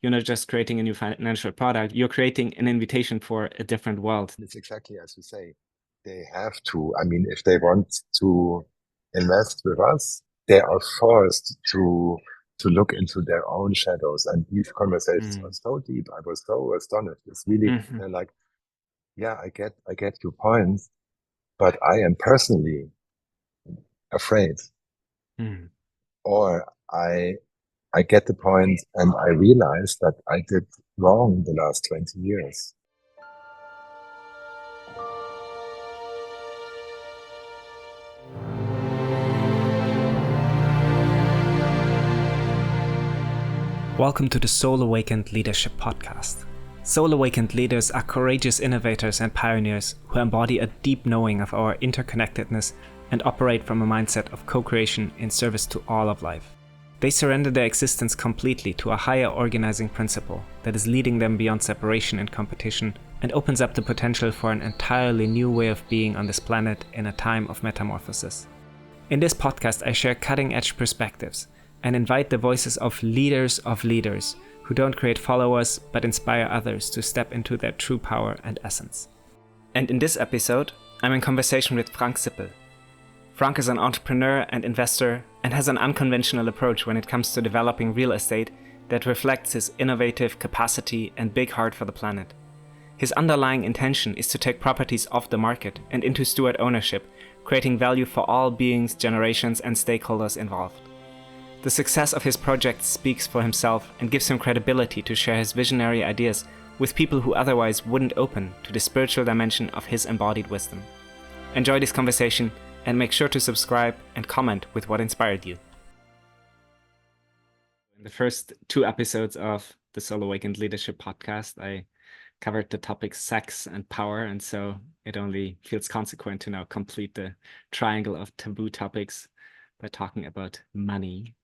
you're not just creating a new financial product, you're creating an invitation for a different world. It's exactly as you say. They have to. I mean, if they want to invest with us, they are forced to look into their own shadows. And these conversations are Mm. so deep. I was so astonished. It's really, Mhm. they're like, yeah, I get your points, but I am personally afraid, Mm. or I get the point and I realize that I did wrong the last 20 years. Welcome to the Soul Awakened Leadership Podcast. Soul Awakened leaders are courageous innovators and pioneers who embody a deep knowing of our interconnectedness and operate from a mindset of co-creation in service to all of life. They surrender their existence completely to a higher organizing principle that is leading them beyond separation and competition and opens up the potential for an entirely new way of being on this planet in a time of metamorphosis. In this podcast, I share cutting-edge perspectives and invite the voices of leaders who don't create followers but inspire others to step into their true power and essence. And in this episode, I'm in conversation with Frank Sippel. Frank is an entrepreneur and investor and has an unconventional approach when it comes to developing real estate that reflects his innovative capacity and big heart for the planet. His underlying intention is to take properties off the market and into steward ownership, creating value for all beings, generations, and stakeholders involved. The success of his project speaks for himself and gives him credibility to share his visionary ideas with people who otherwise wouldn't open to the spiritual dimension of his embodied wisdom. Enjoy this conversation and make sure to subscribe and comment with what inspired you. In the first 2 episodes of the Soul Awakened Leadership Podcast, I covered the topics sex and power, and so it only feels consequent to now complete the triangle of taboo topics by talking about money.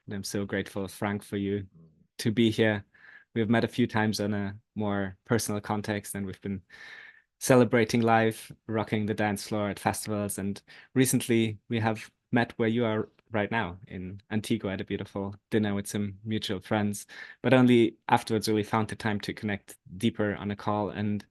And I'm so grateful, Frank, for you to be here. We've met a few times on a more personal context, and we've been celebrating life, rocking the dance floor at festivals, and recently we have met where you are right now in Antigua at a beautiful dinner with some mutual friends, but only afterwards really found the time to connect deeper on a call. And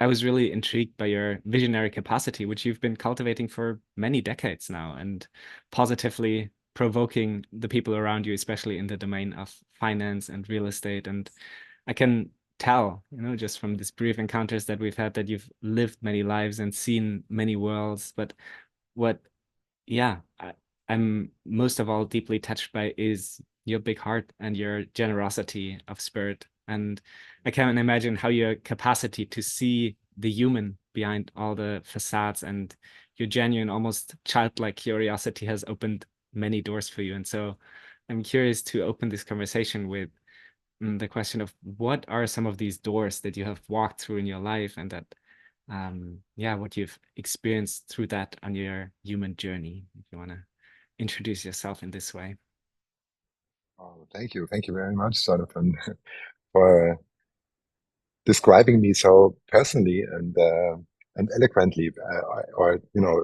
I was really intrigued by your visionary capacity, which you've been cultivating for many decades now, and positively provoking the people around you, especially in the domain of finance and real estate. And I can tell, just from these brief encounters that we've had, that you've lived many lives and seen many worlds. But what, yeah, I'm most of all deeply touched by is your big heart and your generosity of spirit. And I can't imagine how your capacity to see the human behind all the facades and your genuine, almost childlike curiosity has opened many doors for you. And so I'm curious to open this conversation with the question of what are some of these doors that you have walked through in your life, and that what you've experienced through that on your human journey, if you want to introduce yourself in this way. Oh, thank you very much, Jonathan, for describing me so personally and eloquently, or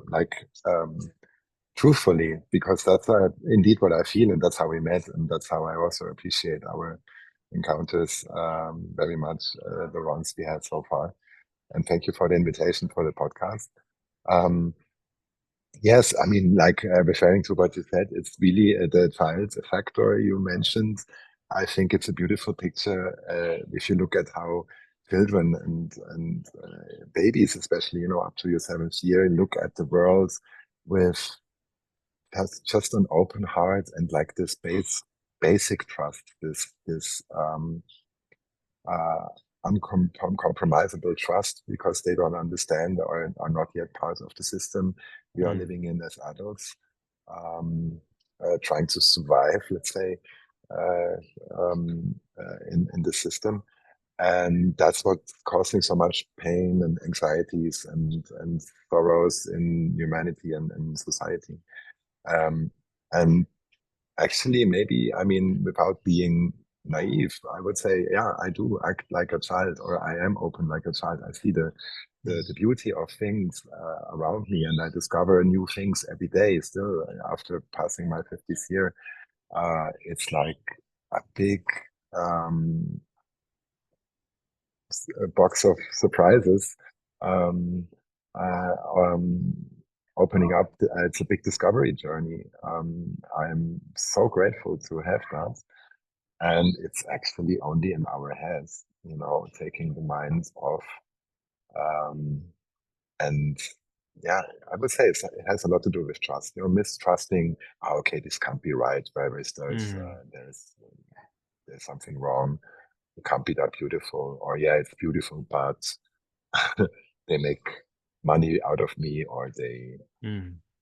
like truthfully, because that's indeed what I feel, and that's how we met, and that's how I also appreciate our encounters very much, the ones we had so far. And thank you for the invitation for the podcast. Um, yes, I mean, like referring to what you said, it's really the child factor you mentioned. I think it's a beautiful picture if you look at how children and babies, especially, up to your 7th year, look at the world with just an open heart and like this basic trust, this uh, uncompromisable trust, because they don't understand or are not yet part of the system we are Mm. living in as adults, trying to survive, let's say, in the system. And that's what's causing so much pain and anxieties and sorrows in humanity and society. Um, and actually, maybe, I mean, without being naive, I would say, yeah, I do act like a child, or I am open like a child. I see the beauty of things around me, and I discover new things every day. Still, after passing my 50th year, it's like a big um, a box of surprises. Um, uh, um, Opening up, it's a big discovery journey. I'm so grateful to have that. And it's actually only in our heads, taking the minds off. Um, and yeah, I would say it has a lot to do with trust. Mistrusting. Oh, okay, this can't be right. Whereas there's something wrong. It can't be that beautiful. Or yeah, it's beautiful, but they make money out of me, or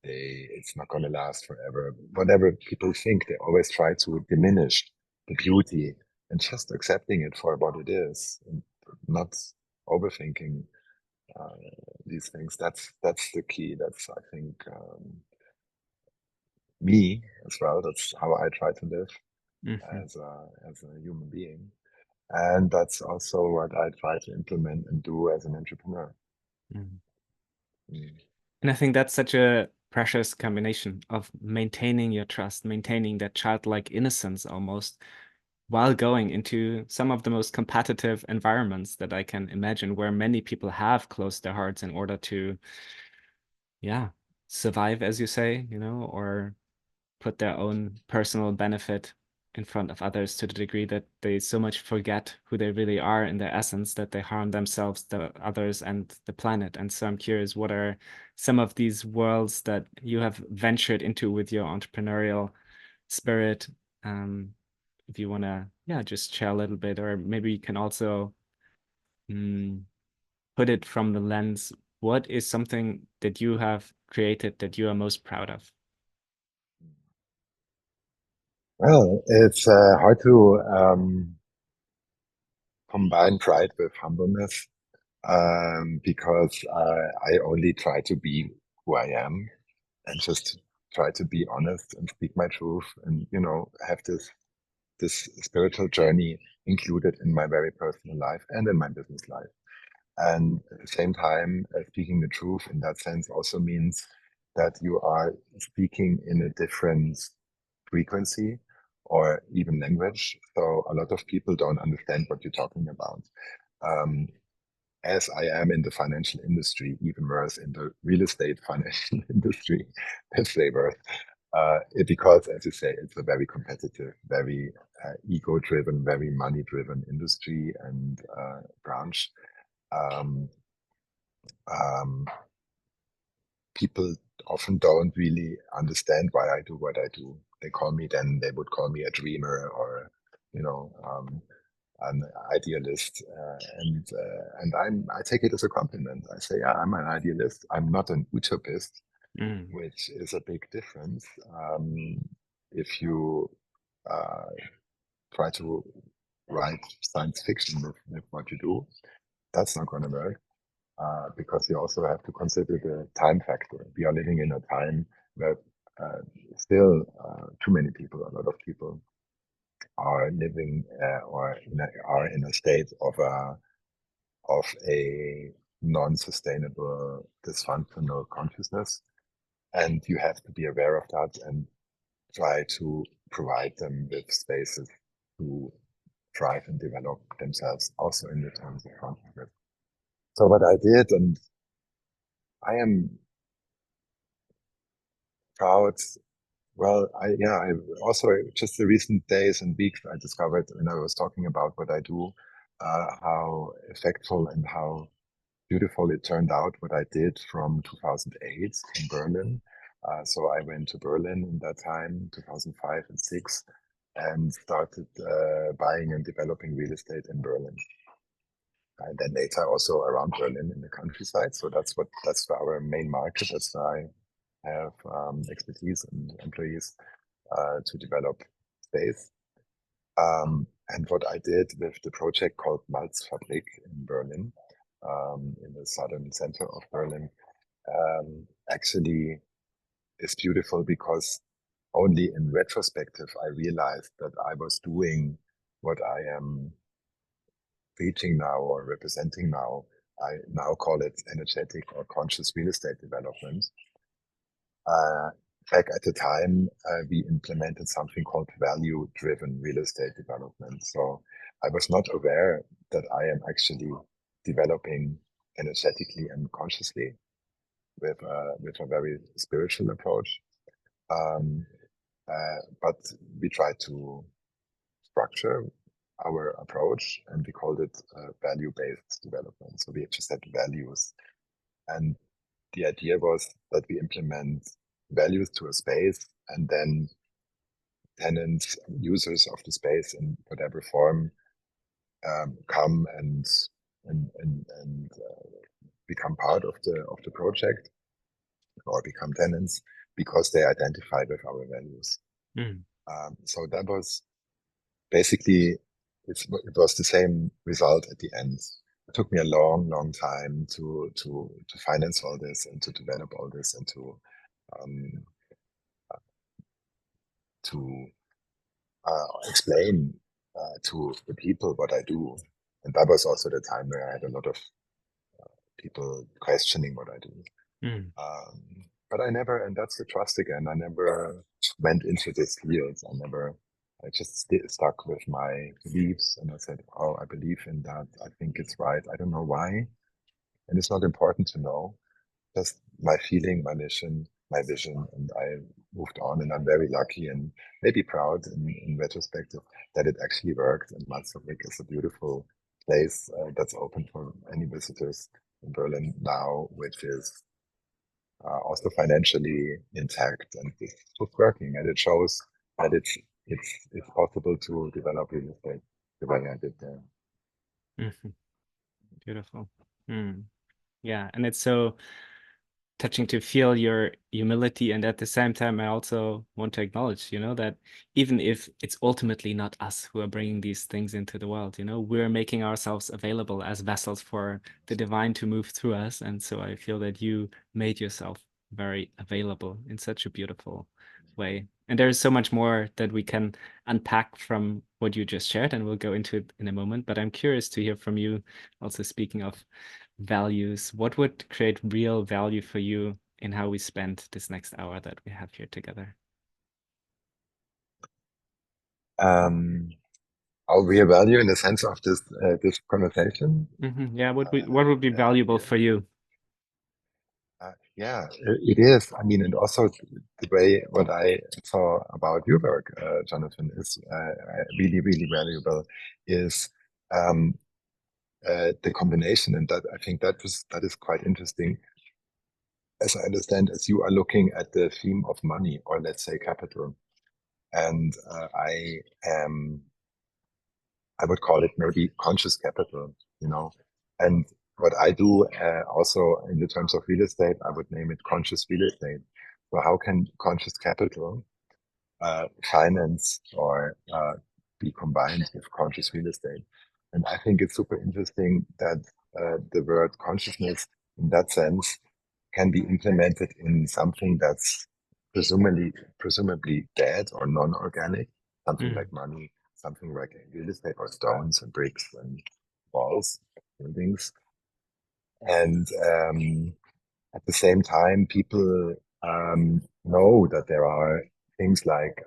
it's not going to last forever. Whatever people think, they always try to diminish the beauty, and just accepting it for what it is, and not overthinking uh, these things. That's the key. That's, I think, me as well. That's how I try to live Mm-hmm. as a human being, and that's also what I try to implement and do as an entrepreneur. Mm-hmm. Mm. And I think that's such a precious combination of maintaining your trust, maintaining that childlike innocence almost, while going into some of the most competitive environments that I can imagine, where many people have closed their hearts in order to, yeah, survive, as you say, or put their own personal benefit in front of others to the degree that they so much forget who they really are in their essence that they harm themselves, the others, and the planet. And so I'm curious, what are some of these worlds that you have ventured into with your entrepreneurial spirit? If you want to, yeah, just share a little bit, or maybe you can also mm, put it from the lens, what is something that you have created that you are most proud of? Well, it's hard to combine pride with humbleness, because I only try to be who I am, and just try to be honest and speak my truth, and have this spiritual journey included in my very personal life and in my business life. And at the same time, speaking the truth in that sense also means that you are speaking in a different frequency or even language. So a lot of people don't understand what you're talking about. Um, as I am in the financial industry, even worse in the real estate financial industry, let's say worse, because, as you say, it's a very competitive, very ego-driven, very money-driven industry and branch. Um, um, People often don't really understand why I do what I do. They would call me a dreamer, or, an idealist, and I take it as a compliment. I say, yeah, I'm an idealist. I'm not an utopist, Mm, which is a big difference. If you uh, try to write science fiction with what you do, that's not going to work, because you also have to consider the time factor. We are living in a time where still too many people, a lot of people, are living are in a state of a non-sustainable, dysfunctional consciousness, and you have to be aware of that and try to provide them with spaces to thrive and develop themselves, also in the terms of consciousness. So what I did, and I am proud. Well, I also, just the recent days and weeks, I discovered when I was talking about what I do, how effectful and how beautiful it turned out what I did from 2008 in Berlin. So I went to Berlin in that time, 2005 and 6, and started buying and developing real estate in Berlin. And then later also around Berlin in the countryside. So that's our main market. That's where I have expertise and employees to develop space. And what I did with the project called Malzfabrik in Berlin, in the southern center of Berlin, actually is beautiful, because only in retrospective I realized that I was doing what I am preaching now or representing now. I now call it energetic or conscious real estate development. Uh, back at the time, we implemented something called value-driven real estate development. So I was not aware that I am actually developing energetically and consciously with a very spiritual approach. Um, but we tried to structure our approach, and we called it value-based development. So we just had values, and the idea was that we implement values to a space, and then tenants, users of the space in whatever form, come and become part of the project or become tenants because they identify with our values. Mm. So that was basically it was the same result at the end. It took me a long time to finance all this and to develop all this and um, to explain to the people what I do. And that was also the time where I had a lot of people questioning what I do. Mm. But I never, and that's the trust again, I never went into this field. I just stuck with my beliefs and I said, oh, I believe in that. I think it's right. I don't know why. And it's not important to know. Just my feeling, my mission, my vision, and I moved on. And I'm very lucky and maybe proud in retrospective that it actually worked. And Malzerbeck is a beautiful place that's open for any visitors in Berlin now, which is also financially intact and it's just working. And it shows that it's possible to develop real estate the way I did there. Mhm. Beautiful. Mm. Yeah, and it's so touching to feel your humility, and at the same time I also want to acknowledge, that even if it's ultimately not us who are bringing these things into the world, we're making ourselves available as vessels for the divine to move through us. And so I feel that you made yourself very available in such a beautiful way, and there's so much more that we can unpack from what you just shared, and we'll go into it in a moment. But I'm curious to hear from you, also speaking of values, what would create real value for you in how we spend this next hour that we have here together? Our real value in the sense of this conversation. Yeah, what would be valuable Yeah. for you? Yeah, it is. I mean, and also the way what I saw about your work, Jonathan, is really valuable. Is um, the combination, and that I think that is quite interesting. As I understand, as you are looking at the theme of money, or let's say capital, and I would call it maybe conscious capital, and what I do also in the terms of real estate, I would name it conscious real estate. So how can conscious capital finance or be combined with conscious real estate? And I think it's super interesting that the word consciousness in that sense can be implemented in something that's presumably dead or non-organic, something Mm. like money, something like real estate or stones and bricks and walls, buildings. And at the same time, people know that there are things like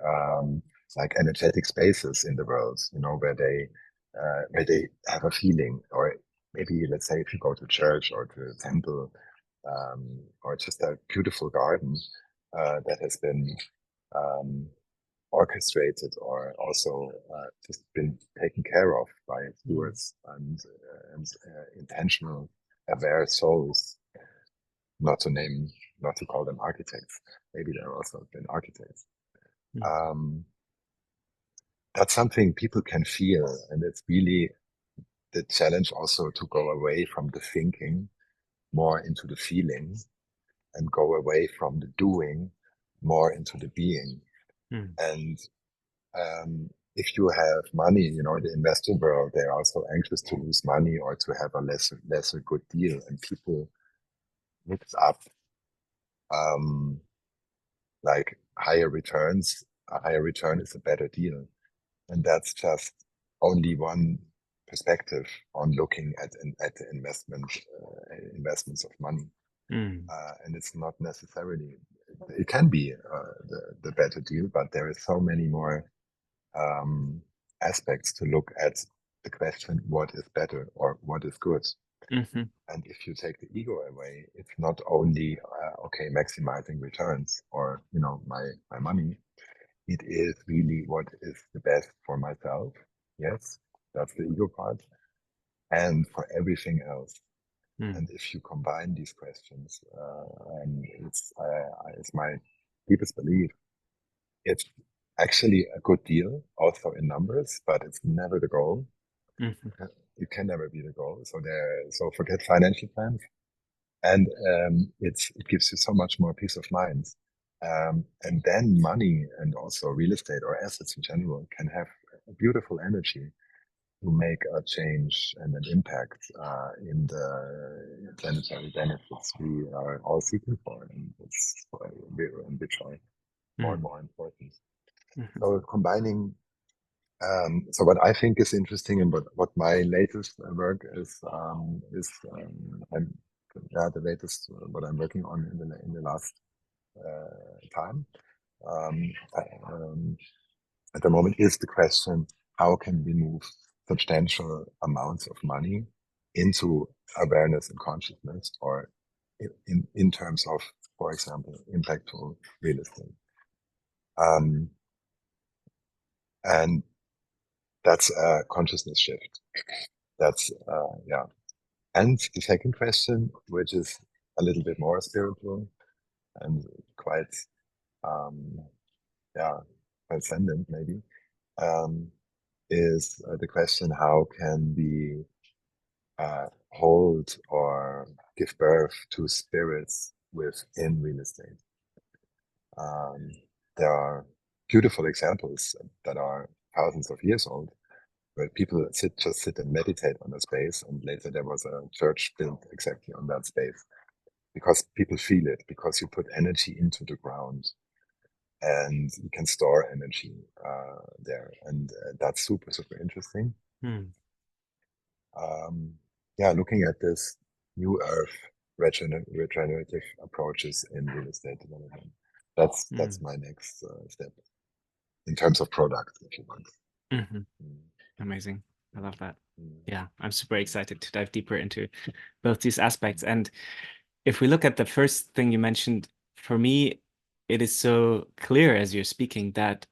energetic spaces in the world, where they have a feeling, or maybe let's say if you go to church or to a temple, or just a beautiful garden that has been um, orchestrated or also just been taken care of by stewards and intentional, aware souls. Not to name, not to call them architects. Maybe they're also been architects. Mm. Um, that's something people can feel, and it's really the challenge also to go away from the thinking more into the feeling and go away from the doing more into the being. Mm. And if you have money, the investor world, they're also anxious to lose money or to have a lesser good deal. And people mix up like higher returns. A higher return is a better deal. And that's just only one perspective on looking at the investments of money. Mm. And it's not necessarily it can be the better deal, but there is so many more aspects to look at the question, what is better or what is good? Mm-hmm. And if you take the ego away, it's not only okay, maximizing returns or my money. It is really what is the best for myself. Yes, that's the ego part, and for everything else. Mm. And if you combine these questions, and it's my deepest belief, it's actually a good deal, also in numbers, but it's never the goal. Mm-hmm. It can never be the goal. So forget financial plans, and it gives you so much more peace of mind. And then money and also real estate or assets in general can have a beautiful energy to make a change and an impact in the planetary benefits we are all seeking for, and which are more Mm. and more important. Mm-hmm. So combining, so what I think is interesting and what my latest work I'm, yeah, the latest what I'm working on in the last time um, at the moment is the question: how can we move substantial amounts of money into awareness and consciousness, or in terms of, for example, impactful real estate? Um, and that's a consciousness shift. That's yeah. And the second question, which is a little bit more spiritual and quite um, yeah, transcendent maybe, um, is the question: how can we hold or give birth to spirits within real estate? Um, there are beautiful examples that are thousands of years old, where people just sit and meditate on a space, and later there was a church built exactly on that space, because people feel it, because you put energy into the ground and you can store energy there, and that's super interesting. Mm. Yeah, looking at this new earth regenerative approaches in real estate development. That's Mm. my next step in terms of product, if you want. Mm-hmm. Mm, Amazing. I love that. mm, Yeah, I'm super excited to dive deeper into both these aspects. And if we look at the first thing you mentioned, for me, it is so clear as you're speaking that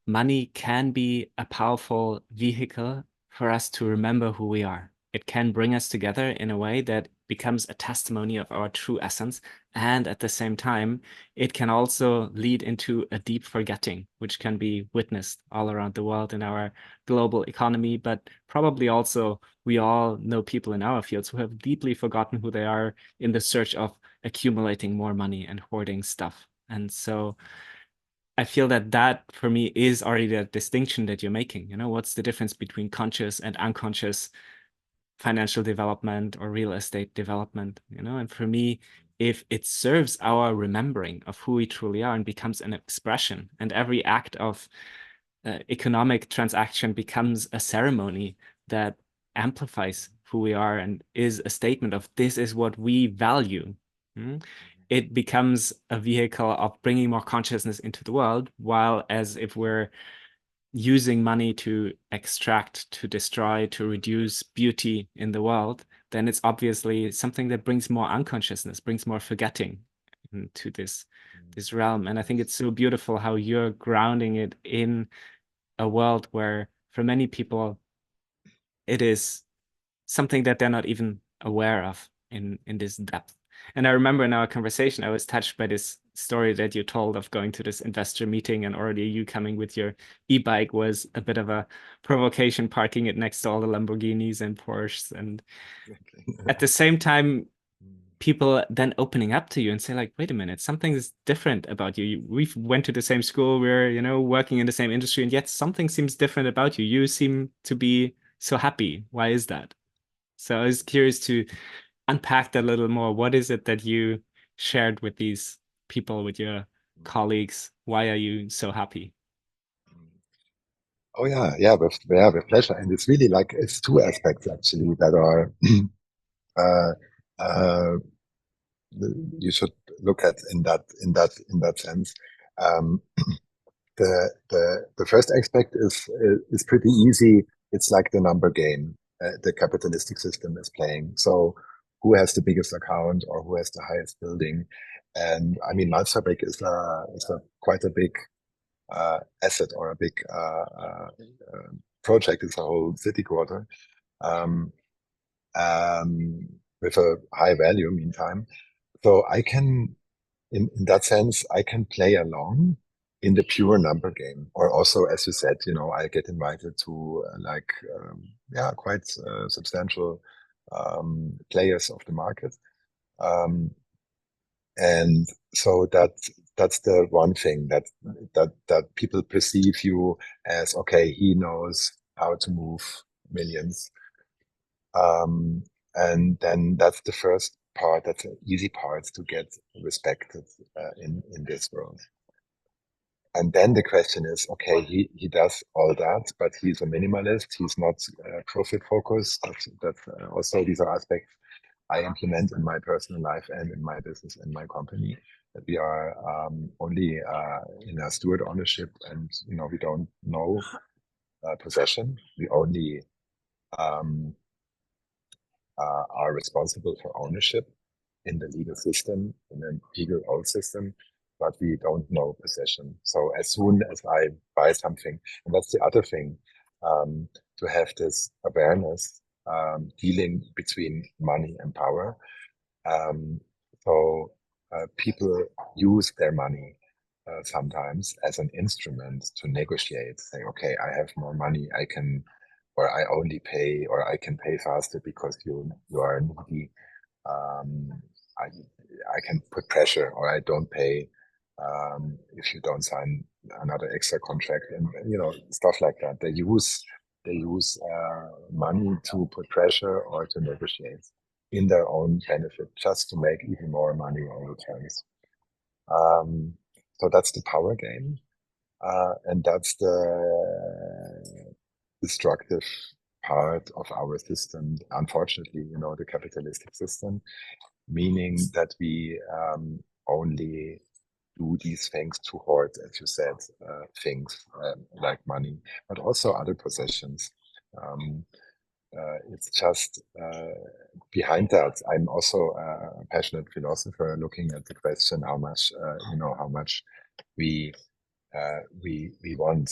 money can be a powerful vehicle for us to remember who we are. It can bring us together in a way that becomes a testimony of our true essence. And at the same time, it can also lead into a deep forgetting, which can be witnessed all around the world in our global economy. But probably also, we all know people in our fields who have deeply forgotten who they are in the search of accumulating more money and hoarding stuff. And so I feel that that for me is already the distinction that you're making. You know, what's the difference between conscious and unconscious financial development or real estate development? You know, and for me, if it serves our remembering of who we truly are and becomes an expression, and every act of economic transaction becomes a ceremony that amplifies who we are and is a statement of this is what we value. It becomes a vehicle of bringing more consciousness into the world, while as if we're using money to extract, to destroy, to reduce beauty in the world, then it's obviously something that brings more unconsciousness, brings more forgetting into this realm. And I think yes. it's so beautiful how you're grounding it in a world where for many people it is something that they're not even aware of in this depth. And I remember in our conversation, I was touched by this story that you told of going to this investor meeting, and already you coming with your e-bike was a bit of a provocation, parking it next to all the Lamborghinis and Porsches. And at the same time, people then opening up to you and say like, wait a minute, something is different about you. We went to the same school, we're, you know, working in the same industry, and yet something seems different about you. You seem to be so happy. Why is that? So I was curious to unpack that a little more. What is it that you shared with these people, with your colleagues? Why are you so happy? Oh with pleasure. And it's really like it's two aspects actually that are uh, uh, you should look at in that sense. Um, the first aspect is pretty easy. It's like the number game the capitalistic system is playing. So who has the biggest account or who has the highest building? And I mean, Malzfabrik is a quite a big asset or a big project. It's a whole city quarter um, um, with a high value. Meantime, so I can in that sense, I can play along in the pure number game. Or also, as you said, I get invited to quite substantial players of the market. Um, and so that's the one thing that people perceive you as, okay, he knows how to move millions. Um, and then that's the first part. That's an easy part to get respected in this world. And then the question is, okay, he does all that, but he's a minimalist. He's not profit focused. That's also, these are aspects I implement in my personal life and in my business and my company. That we are only in a steward ownership, and we don't know possession. We only um, are responsible for ownership in the legal system, in the legal old system, but we don't know possession. So as soon as I buy something, and that's the other thing, to have this awareness, dealing between money and power. Um, so people use their money sometimes as an instrument to negotiate, say, okay, I have more money, I can, or I only pay, or I can pay faster because you are needy. Um, I, I can put pressure, or I don't pay if you don't sign another extra contract, and stuff like that. They use money to put pressure or to negotiate in their own benefit, just to make even more money on the terms. Um, so that's the power game, and that's the destructive part of our system. Unfortunately, the capitalistic system, meaning that we only do these things to hoard, as you said, things like money, but also other possessions. Um, it's just behind that. I'm also a passionate philosopher, looking at the question how much we we want.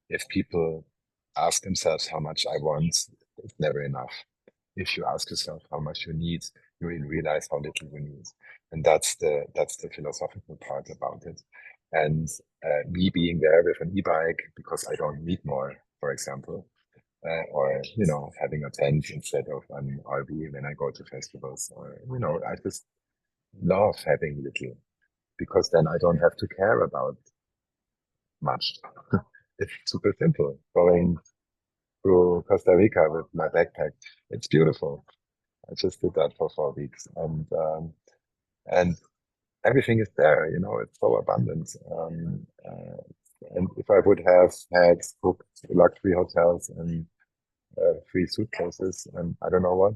If people ask themselves how much I want, it's never enough. If you ask yourself how much you need, you will realize how little you need, and that's the philosophical part about it. And me being there with an e-bike because I don't need more, for example, or having a tent instead of an RV when I go to festivals, or I just love having little, because then I don't have to care about much. It's super simple. Going through Costa Rica with my backpack, it's beautiful. I just did that for 4 weeks, and everything is there. It's so abundant. And if I would have had booked luxury hotels and free suitcases, and I don't know what,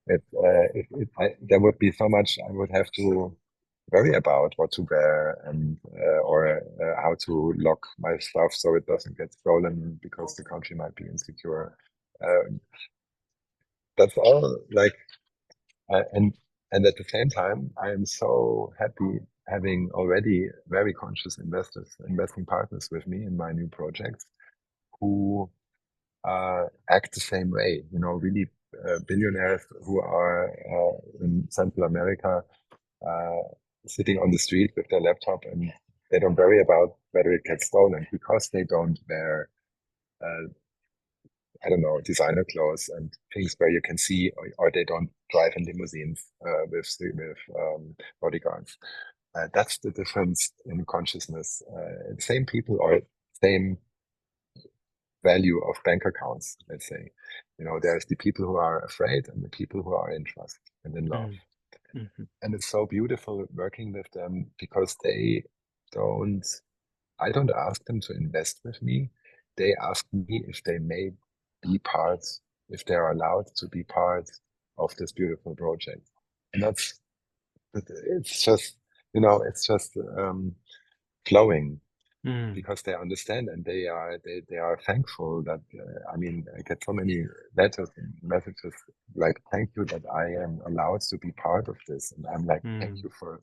there would be so much I would have to worry about, what to wear, and or how to lock my stuff so it doesn't get stolen because the country might be insecure. Um, that's all. Like, and at the same time, I am so happy having already very conscious investing partners with me in my new projects, who act the same way. Really billionaires who are in Central America, uh, sitting on the street with their laptop, and they don't worry about whether it gets stolen, because they don't wear, I don't know, designer clothes and things where you can see, or they don't drive in limousines with bodyguards. That's the difference in consciousness. Same people, or same value of bank accounts, let's say. There's the people who are afraid and the people who are in trust and in love. Mm-hmm. And it's so beautiful working with them, because don't, I don't ask them to invest with me. They ask me if they may be part, if they're allowed to be part of this beautiful project. And But it's just, it's just flowing Mm, because they understand and they are thankful that I mean I get so many letters and messages like thank you that I am allowed to be part of this, and I'm like thank mm, you for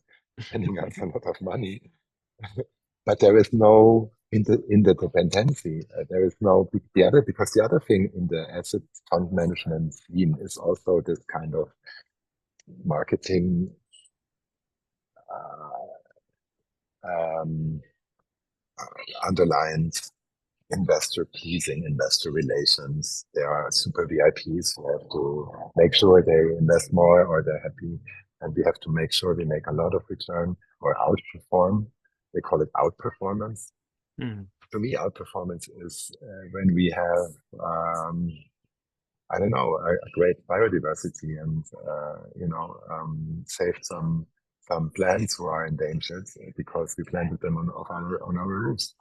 sending us a lot of money. But there is no in the dependency. There is no the other because the other thing in the asset fund management scene is also this kind of marketing um, underlined investor pleasing, investor relations. There are super VIPs who have to make sure they invest more or they're happy, and we have to make sure we make a lot of return or outperform. They call it outperformance. mm, To me, outperformance is when we have, I don't know, a great biodiversity and saved some plants who are endangered because we planted them on our roofs.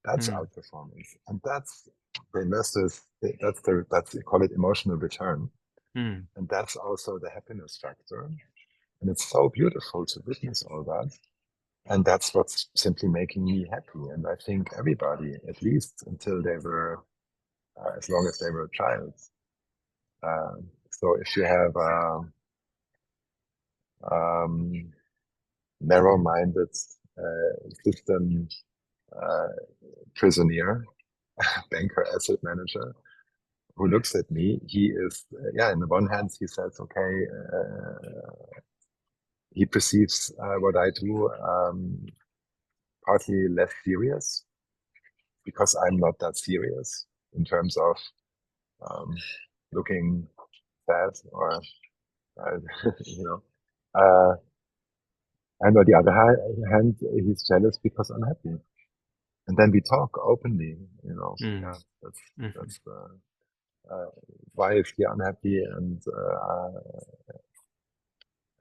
That's mm, outperformance, and that's the investors. That's they call it emotional return, mm, and that's also the happiness factor. And it's so beautiful to witness all that. And that's what's simply making me happy. And I think everybody, at least until they were, as long as they were a child. So if you have a um, narrow-minded system uh, prisoner, banker, asset manager, who looks at me, he is, yeah, on the one hand, he says, okay, he perceives what I do partly less serious because I'm not that serious in terms of um, looking sad or, you know. Uh, and on the other hand, he's jealous because I'm happy. And then we talk openly, mm, yeah, mhm, that's why is he unhappy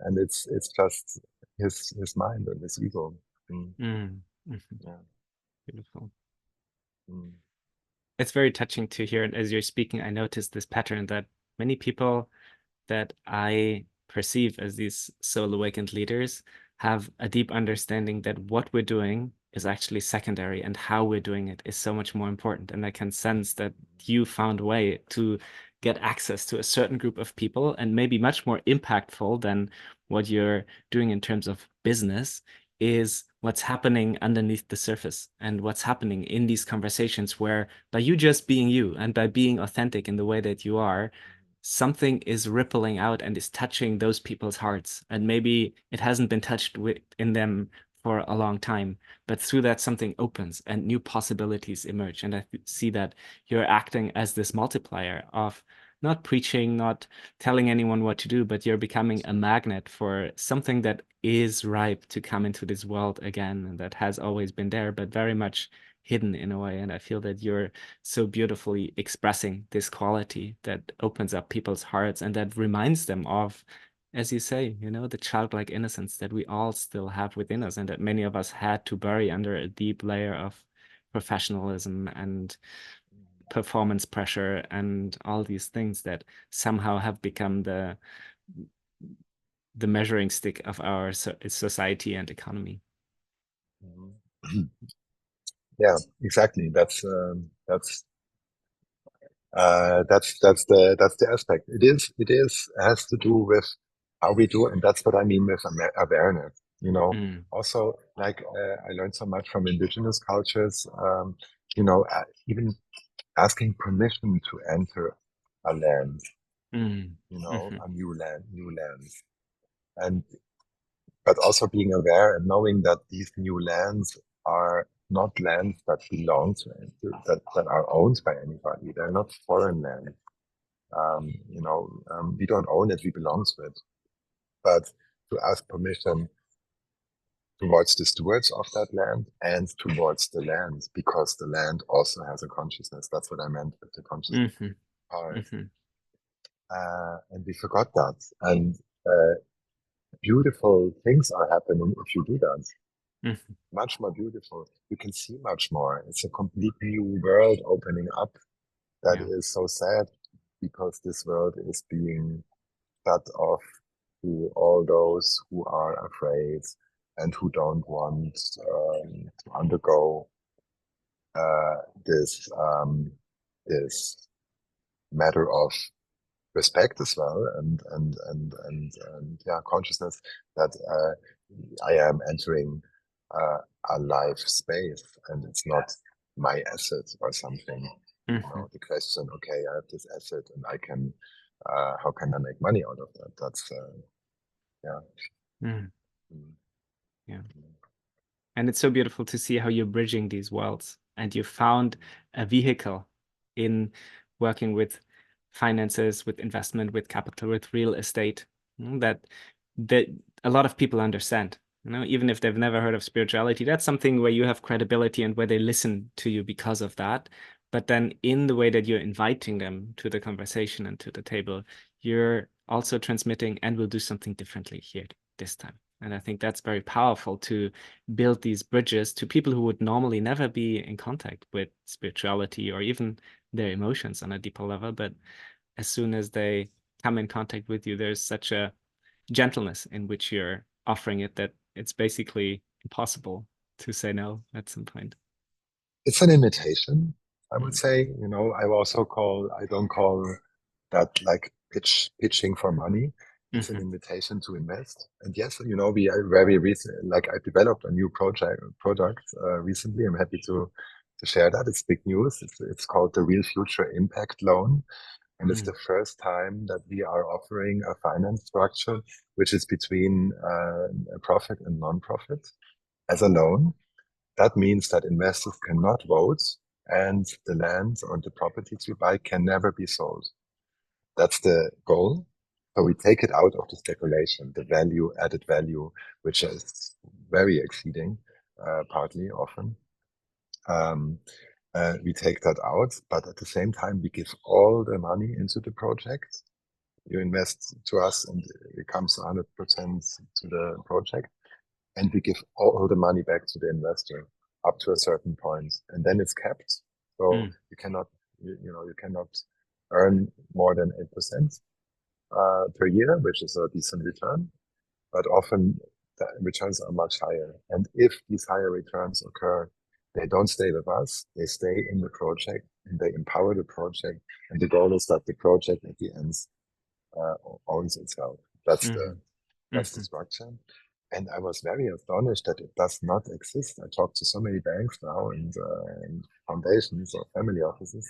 and it's just his mind and his ego. Mm, mm, mhm. yeah. Beautiful. Mm, It's very touching to hear. And as you're speaking, I noticed this pattern that many people that I perceive as these soul awakened leaders have a deep understanding that what we're doing is actually secondary and how we're doing it is so much more important. And I can sense that you found a way to get access to a certain group of people and maybe much more impactful than what you're doing in terms of business is what's happening underneath the surface and what's happening in these conversations where by you just being you and by being authentic in the way that you are, something is rippling out and is touching those people's hearts. And maybe it hasn't been touched in them for a long time, but through that, something opens and new possibilities emerge. And I see that you're acting as this multiplier of not preaching, not telling anyone what to do, but you're becoming a magnet for something that is ripe to come into this world again and that has always been there, but very much hidden in a way. And I feel that you're so beautifully expressing this quality that opens up people's hearts and that reminds them of, as you say, the childlike innocence that we all still have within us and that many of us had to bury under a deep layer of professionalism and performance pressure and all these things that somehow have become the measuring stick of our society and economy. mm. Yeah, exactly. That's the aspect. It has to do with how we do, and that's what I mean with awareness. Mm, Also, like I learned so much from indigenous cultures. Even asking permission to enter a land, mm, mhm, a new land, and but also being aware and knowing that these new lands are not lands that belong that are owned by anybody. They're not foreign lands. We don't own it; we belong to it. But to ask permission towards the stewards of that land and towards the land, because the land also has a consciousness. That's what I meant with the consciousness mhm, part. mhm, And we forgot that. And beautiful things are happening if you do that. mhm. Much more beautiful. You can see much more. It's a complete new world opening up that Yeah. is so sad because this world is being shut off to all those who are afraid and who don't want to undergo this matter of respect as well, and yeah, consciousness that I am entering a life space, and it's not my asset or something. You know, the question, okay, I have this asset, and I can, how can I make money out of that? That's yeah. Mm. Yeah. And it's so beautiful to see how you're bridging these worlds, and you found a vehicle in working with finances, with investment, with capital, with real estate, that a lot of people understand. You know, even if they've never heard of spirituality, that's something where you have credibility and where they listen to you because of that. But then in the way that you're inviting them to the conversation and to the table, you're also transmitting, and we'll do something differently here this time. And I think that's very powerful, to build these bridges to people who would normally never be in contact with spirituality or even their emotions on a deeper level. But as soon as they come in contact with you, there's such a gentleness in which you're offering it that it's basically impossible to say no at some point. It's an invitation, I would say. You know, I don't call that like pitching for money. It's an invitation to invest. And yes, you know, we are very recent, like I developed a new product recently. I'm happy to share that. It's big news. It's called the Real Future Impact Loan. And it's the first time that we are offering a finance structure which is between a profit and non-profit as a loan. That means that investors cannot vote, and the land or the properties we buy can never be sold. That's the goal. So we take it out of the speculation, the value, added value, which is very exceeding, partly often. We take that out, but at the same time, we give all the money into the project. You invest to us, and it comes 100% to the project, and we give all the money back to the investor up to a certain point, and then it's capped. So you cannot, you cannot earn more than 8% per year, which is a decent return. But often the returns are much higher. And if these higher returns occur, they don't stay with us. They stay in the project, and they empower the project. And the goal is that the project at the end owns itself. That's the structure. And I was very astonished that it does not exist. I talked to so many banks now and foundations or family offices,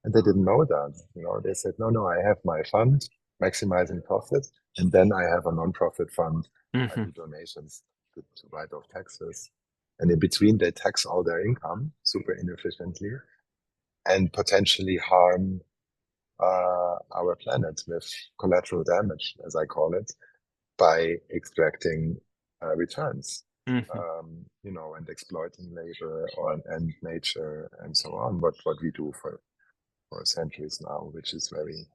and they didn't know that. You know, they said, no, I have my fund, maximizing profit, and then I have a non-profit fund. I do donations to write off taxes. And in between, they tax all their income super inefficiently and potentially harm our planet with collateral damage, as I call it, by extracting returns, you know, and exploiting labor and nature and so on. What we do for centuries now, which is very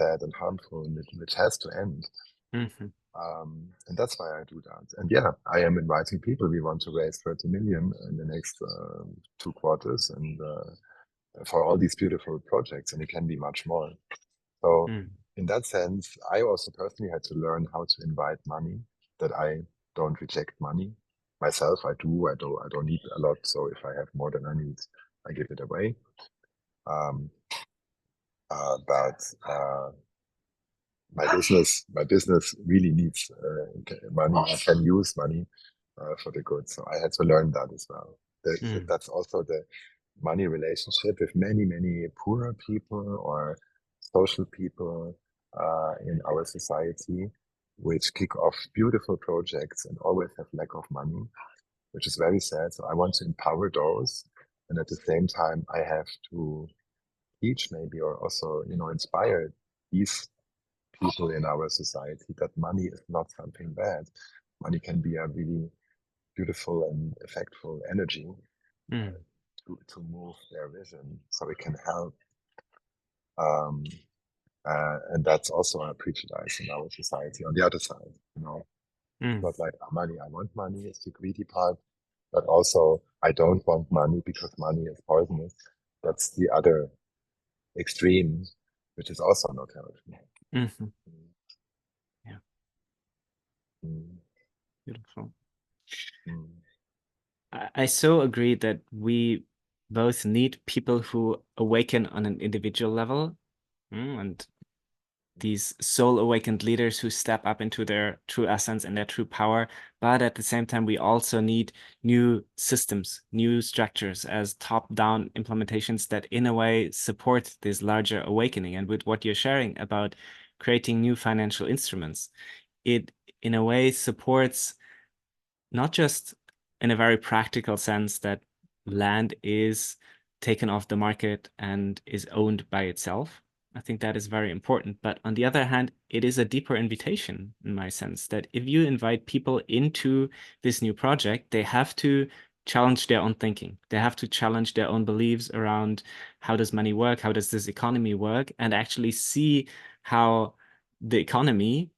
sad and harmful, and which has to end. And that's why I do that. And yeah, I am inviting people. We want to raise 30 million in the next 2 quarters, and for all these beautiful projects, and it can be much more. So in that sense, I also personally had to learn how to invite money, that I don't reject money myself. I don't need a lot. So if I have more than I need, I give it away. But my business really needs money. I can use money for the good. So I had to learn that as well. That's also the money relationship with many poorer people or social people in our society, which kick off beautiful projects and always have lack of money, which is very sad. So I want to empower those, and at the same time, I have to teach maybe, or also, you know, inspire these people in our society that money is not something bad. Money can be a really beautiful and effectful energy to move their vision, so it can help. And that's also a prejudice in our society. On the other side, you know, it's not like money. I want money. It's the greedy part, but also I don't want money because money is poisonous. That's the other extreme, which is also not healthy. Yeah. mm, Beautiful. mm, I so agree that we both need people who awaken on an individual level, and these soul awakened leaders who step up into their true essence and their true power. But at the same time, we also need new systems, new structures as top down implementations that in a way support this larger awakening. And with what you're sharing about creating new financial instruments, it in a way supports not just in a very practical sense that land is taken off the market and is owned by itself. I think that is very important. But on the other hand, it is a deeper invitation in my sense that if you invite people into this new project, they have to challenge their own thinking. They have to challenge their own beliefs around how does money work? How does this economy work? And actually see how the economy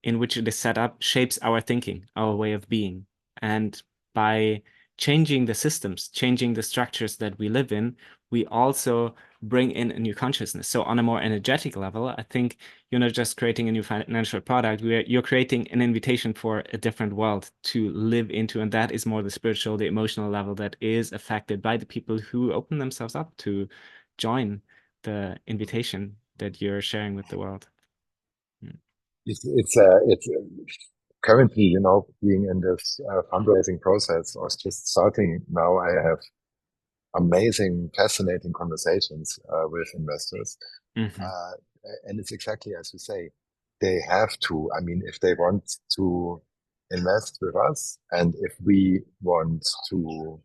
in which it is set up shapes our thinking, our way of being. And by changing the systems, changing the structures that we live in, we also bring in a new consciousness. So on a more energetic level, I think you're not just creating a new financial product, you're creating an invitation for a different world to live into. And that is more the spiritual, the emotional level that is affected by the people who open themselves up to join the invitation that you're sharing with the world. it's currently, being in this fundraising process or just starting now, I have amazing, fascinating conversations with investors. Mm-hmm. Uh, and it's exactly as you say, they have to, I mean, if they want to invest with us and if we want to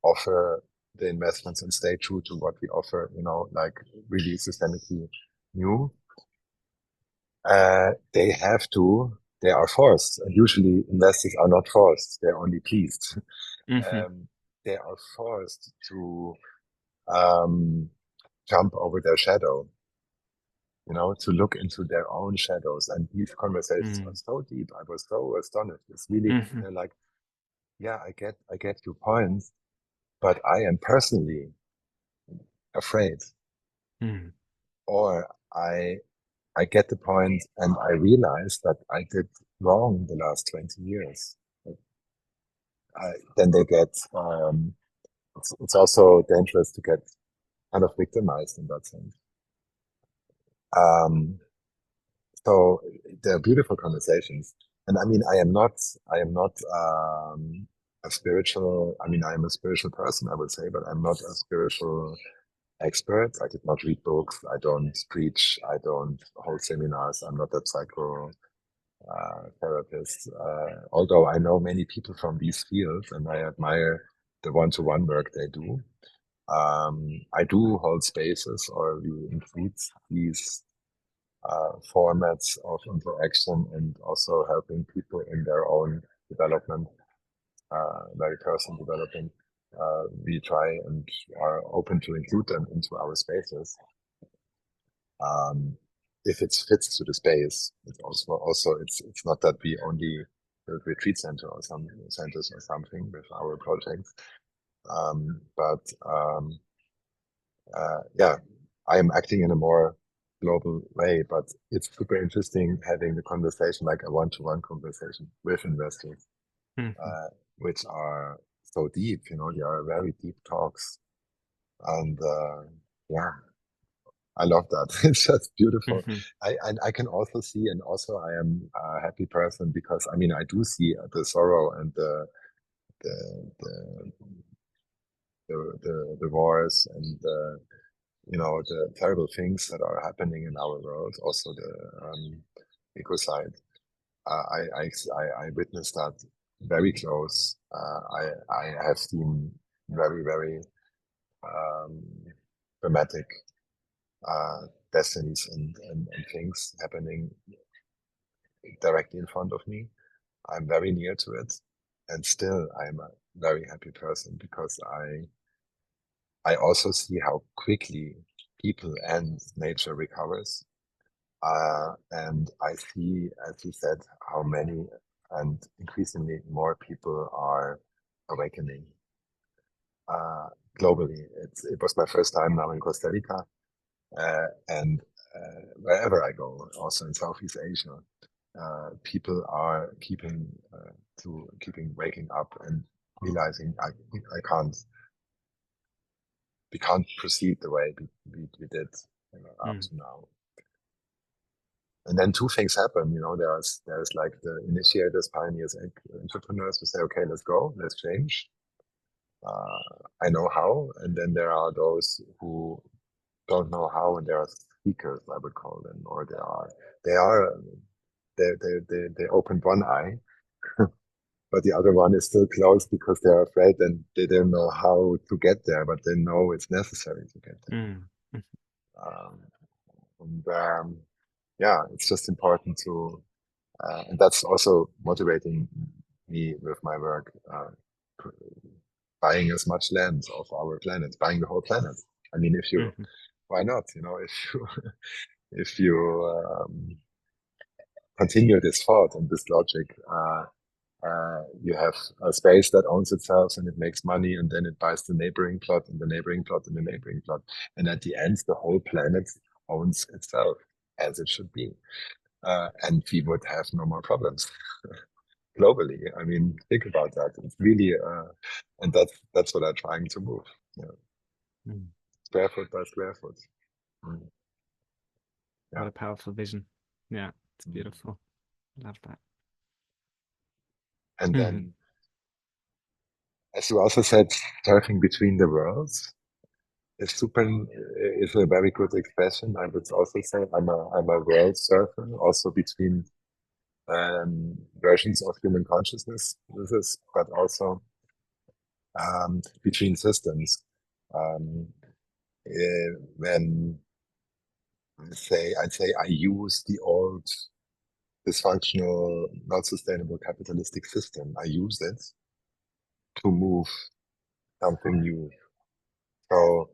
offer the investments and stay true to what we offer, like really systemically new, they have to, they are forced. And usually investors are not forced, they're only pleased. Mm-hmm. They are forced to um, jump over their shadow, to look into their own shadows. And these conversations are so deep. I was so astonished. It's really, Mm-hmm. they're like, yeah, I get your points, but I am personally afraid, Mm-hmm. or I get the point and I realize that I did wrong the last 20 years. Then they get, it's also dangerous to get kind of victimized in that sense. Um, so they're beautiful conversations. And I mean, I am not a spiritual, I mean, I am a spiritual person, I would say, but I'm not a spiritual expert. I did not read books. I don't preach. I don't hold seminars. I'm not a psycho therapist. Although I know many people from these fields and I admire the one-to-one work they do. I do hold spaces or we include these formats of interaction and also helping people in their own development, very personal development. We try and are open to include them into our spaces. If it fits to the space, it's also it's not that we only build retreat center or some centers or something with our projects. But yeah, I am acting in a more global way, but it's super interesting having the conversation, like a one-to-one conversation with investors, Mm-hmm. which are so deep, they are very deep talks. And yeah, I love that. It's just beautiful. Mm-hmm. I can also see, and also I am a happy person because I mean I do see the sorrow and the the the wars and the terrible things that are happening in our world. Also the ecocide. I witnessed that very close. I have seen very very um, dramatic uh, destinies and things happening directly in front of me. I'm very near to it, and still I'm a very happy person because I also see how quickly people and nature recovers, and I see, as you said, how many and increasingly more people are awakening uh, globally. It was my first time now in Costa Rica, and wherever I go, also in Southeast Asia. people are keeping waking up and realizing we can't proceed the way we did, up to now. And then two things happen, there's like the initiators, pioneers, entrepreneurs who say, okay, let's go, let's change. I know how. And then there are those who don't know how, and there are seekers, I would call them, or they opened one eye, but the other one is still closed because they're afraid and they don't know how to get there, but they know it's necessary to get there. And yeah, it's just important to, and that's also motivating me with my work, buying as much land of our planet, buying the whole planet. I mean, why not? If you continue this thought and this logic, you have a space that owns itself and it makes money, and then it buys the neighboring plot and the neighboring plot and the neighboring plot. And at the end, the whole planet owns itself, as it should be. And we would have no more problems globally. I mean, think about that. It's really, and that's what I'm trying to move. Square foot by square foot. What a powerful vision. Yeah, it's beautiful. Love that. And then, as you also said, surfing between the worlds is a very good expression. I would also say I'm a world surfer, also between versions of human consciousness, but also between systems. When I'd say I use the old dysfunctional, not sustainable capitalistic system. I use it to move something new. So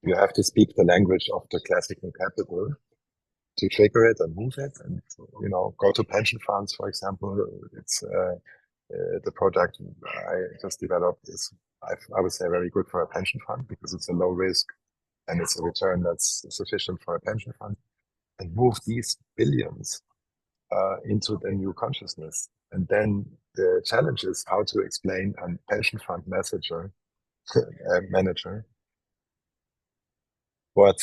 you have to speak the language of the classical capital to trigger it and move it. And, go to pension funds, for example. It's the product I just developed is, I would say, very good for a pension fund because it's a low risk and it's a return that's sufficient for a pension fund, and move these billions into the new consciousness. And then the challenge is how to explain a pension fund manager what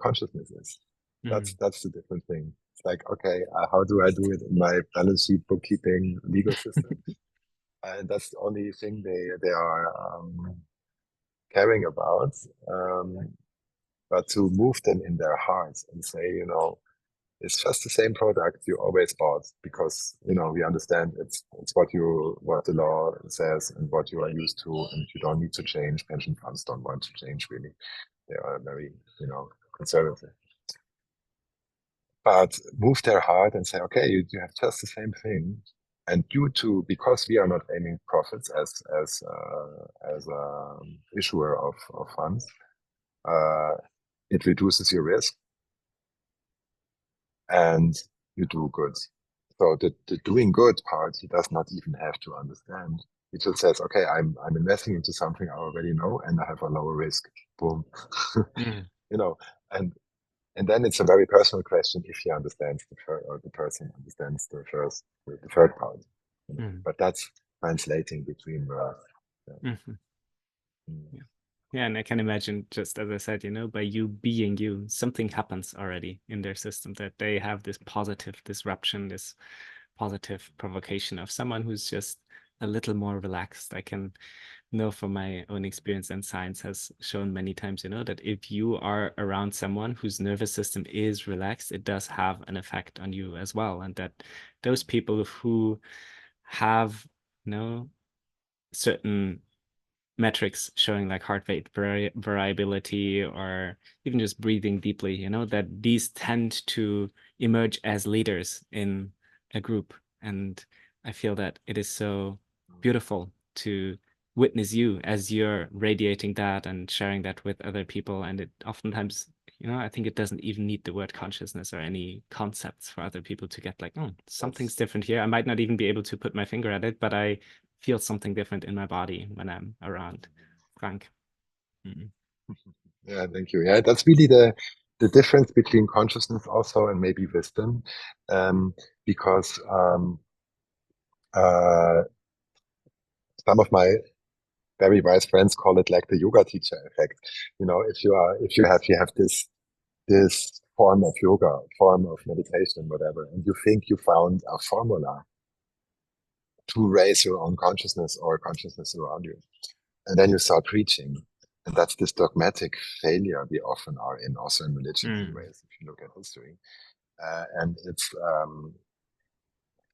consciousness is. That's the different thing. It's like, okay, how do I do it in my balance sheet, bookkeeping, legal system? And that's the only thing they are caring about. But to move them in their hearts and say, it's just the same product you always bought, because we understand it's what the law says and what you are used to, and you don't need to change. Pension funds don't want to change, really. They are very conservative. But move their heart and say, okay, you have just the same thing, and because we are not aiming profits as issuer of funds, it reduces your risk and you do good. So the doing good part, he does not even have to understand. He just says, okay, I'm investing into something I already know and I have a lower risk. Boom. And then it's a very personal question if he understands the person understands the third part. But that's translating between words. Yeah, and I can imagine, just as I said, by you being you, something happens already in their system, that they have this positive disruption, this positive provocation of someone who's just a little more relaxed. I can know from my own experience, and science has shown many times, that if you are around someone whose nervous system is relaxed, it does have an effect on you as well. And that those people who have, certain metrics showing like heart rate variability, or even just breathing deeply, that these tend to emerge as leaders in a group. And I feel that it is so beautiful to witness you as you're radiating that and sharing that with other people. And it oftentimes, I think it doesn't even need the word consciousness or any concepts for other people to get like, oh, something's different here. I might not even be able to put my finger at it, but I feel something different in my body when I'm around Frank. Yeah, thank you. Yeah, that's really the the difference between consciousness also and maybe wisdom, because uh, some of my very wise friends call it like the yoga teacher effect. If you have this form of yoga, form of meditation, whatever, and you think you found a formula to raise your own consciousness or consciousness around you, and then you start preaching, and that's this dogmatic failure we often are in, also in religion, anyways. If you look at history, and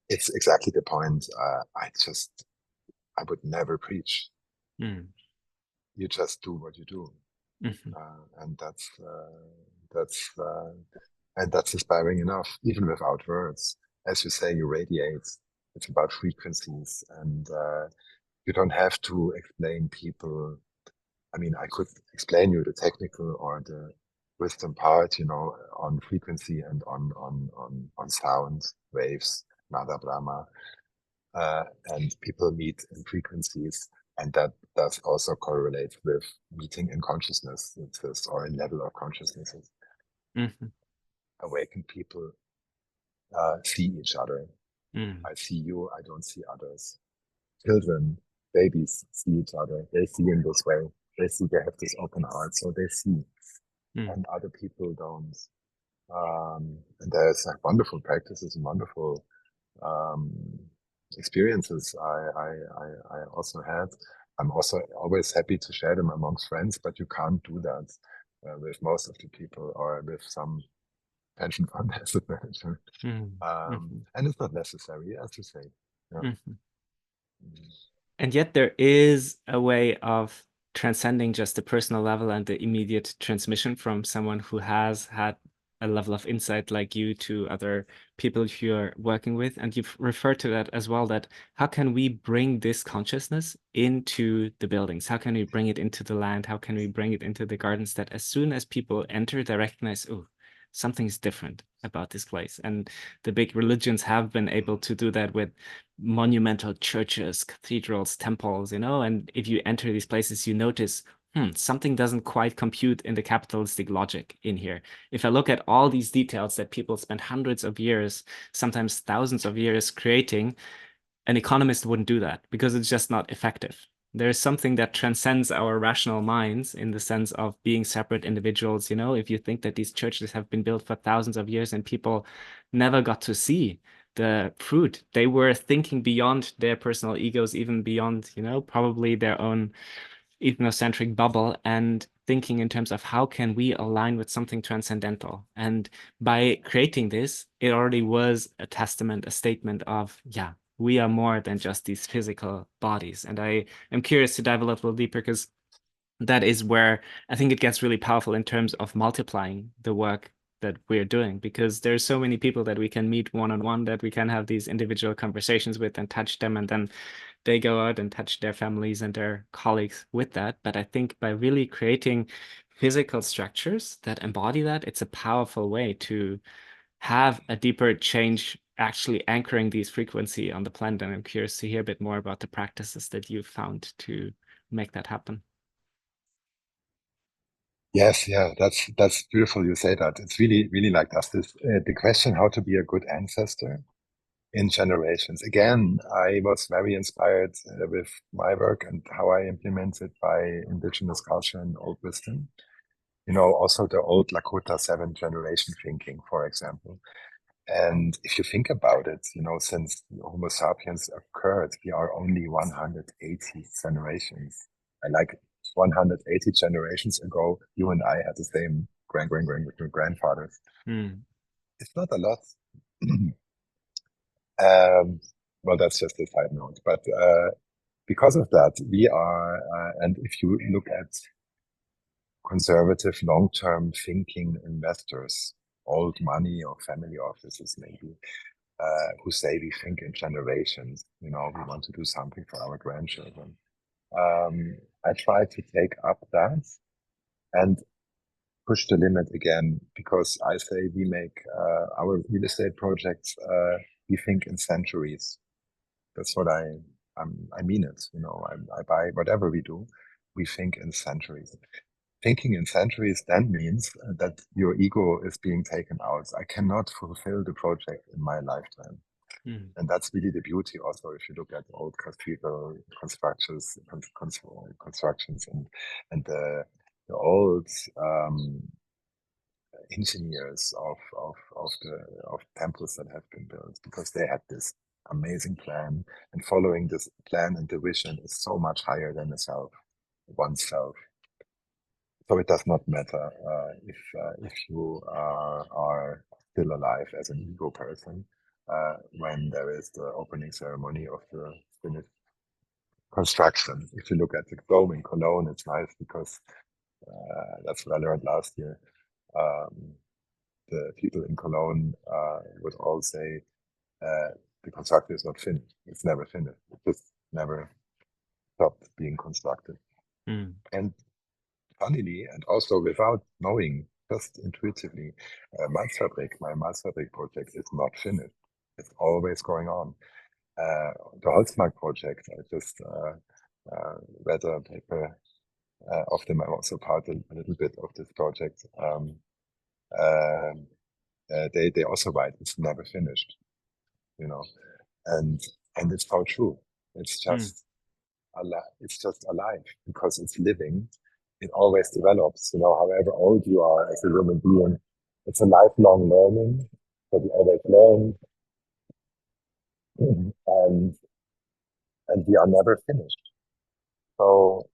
it's exactly the point. I would never preach. You just do what you do, and that's inspiring enough, even without words. As you say, you radiate. It's about frequencies, and you don't have to explain people. I mean, I could explain you the technical or the wisdom part, on frequency and on sound waves, Nada Brahma, and people meet in frequencies, and that does also correlate with meeting in consciousness, or in level of consciousnesses. Awakened people see each other. I see you, I don't see others. Children, babies see each other. They see in this way. They see they have this open heart, so they see, and other people don't. And there's like wonderful practices and wonderful experiences I also had. I'm also always happy to share them amongst friends, but you can't do that with most of the people or with some pension fund asset manager. And it's not necessary, as you say. Yeah. And yet there is a way of transcending just the personal level and the immediate transmission from someone who has had a level of insight like you to other people you're working with. And you've referred to that as well, that how can we bring this consciousness into the buildings? How can we bring it into the land? How can we bring it into the gardens, that as soon as people enter, they recognize, oh, something's different about this place. And the big religions have been able to do that with monumental churches, cathedrals, temples, and if you enter these places, you notice, something doesn't quite compute in the capitalistic logic in here. If I look at all these details that people spend hundreds of years, sometimes thousands of years creating, an economist wouldn't do that because it's just not effective. There's something that transcends our rational minds in the sense of being separate individuals. If you think that these churches have been built for thousands of years and people never got to see the fruit, they were thinking beyond their personal egos, even beyond, probably their own ethnocentric bubble, and thinking in terms of how can we align with something transcendental. And by creating this, it already was a testament, a statement of, yeah, we are more than just these physical bodies. And I am curious to dive a little deeper, because that is where I think it gets really powerful in terms of multiplying the work that we're doing, because there's so many people that we can meet one-on-one, that we can have these individual conversations with and touch them, and then they go out and touch their families and their colleagues with that. But I think by really creating physical structures that embody that, it's a powerful way to have a deeper change, actually anchoring these frequency on the planet. And I'm curious to hear a bit more about the practices that you've found to make that happen. Yes, yeah, that's beautiful. You say that. It's really, really like that's this the question how to be a good ancestor in generations. Again, I was very inspired with my work and how I implement it by indigenous culture and old wisdom. Also the old Lakota 7 generation thinking, for example. And if you think about it, since Homo sapiens occurred, we are only 180 generations. And like 180 generations ago, you and I had the same grandfathers. It's not a lot. Well, that's just a side note. But because of that, we are, and if you look at conservative long-term thinking investors, old money or family offices maybe, who say we think in generations, we want to do something for our grandchildren. I try to take up that and push the limit again, because I say we make our real estate projects, we think in centuries. That's what I mean it. I buy whatever we do, we think in centuries. thinking in centuries then means that your ego is being taken out. I cannot fulfill the project in my lifetime. And that's really the beauty also, if you look at old cathedral constructions and the old engineers of temples that have been built, because they had this amazing plan, and following this plan and the vision is so much higher than the self, oneself. So it does not matter if you are still alive as an ego person when there is the opening ceremony of the finished construction. If you look at the dome in Cologne, it's nice because that's what I learned last year. The people in Cologne would all say the construction is not finished. It's never finished. It just never stopped being constructed. And funnily, and also without knowing, just intuitively, my Malzfabrik project is not finished. It's always going on. The Holzmark project, I just read a paper of them. I'm also part a little bit of this project. They also write it's never finished, you know, and it's so true. It's just it's just alive because it's living. It always develops, however old you are as a human being. It's a lifelong learning that we always learn, and we are never finished. So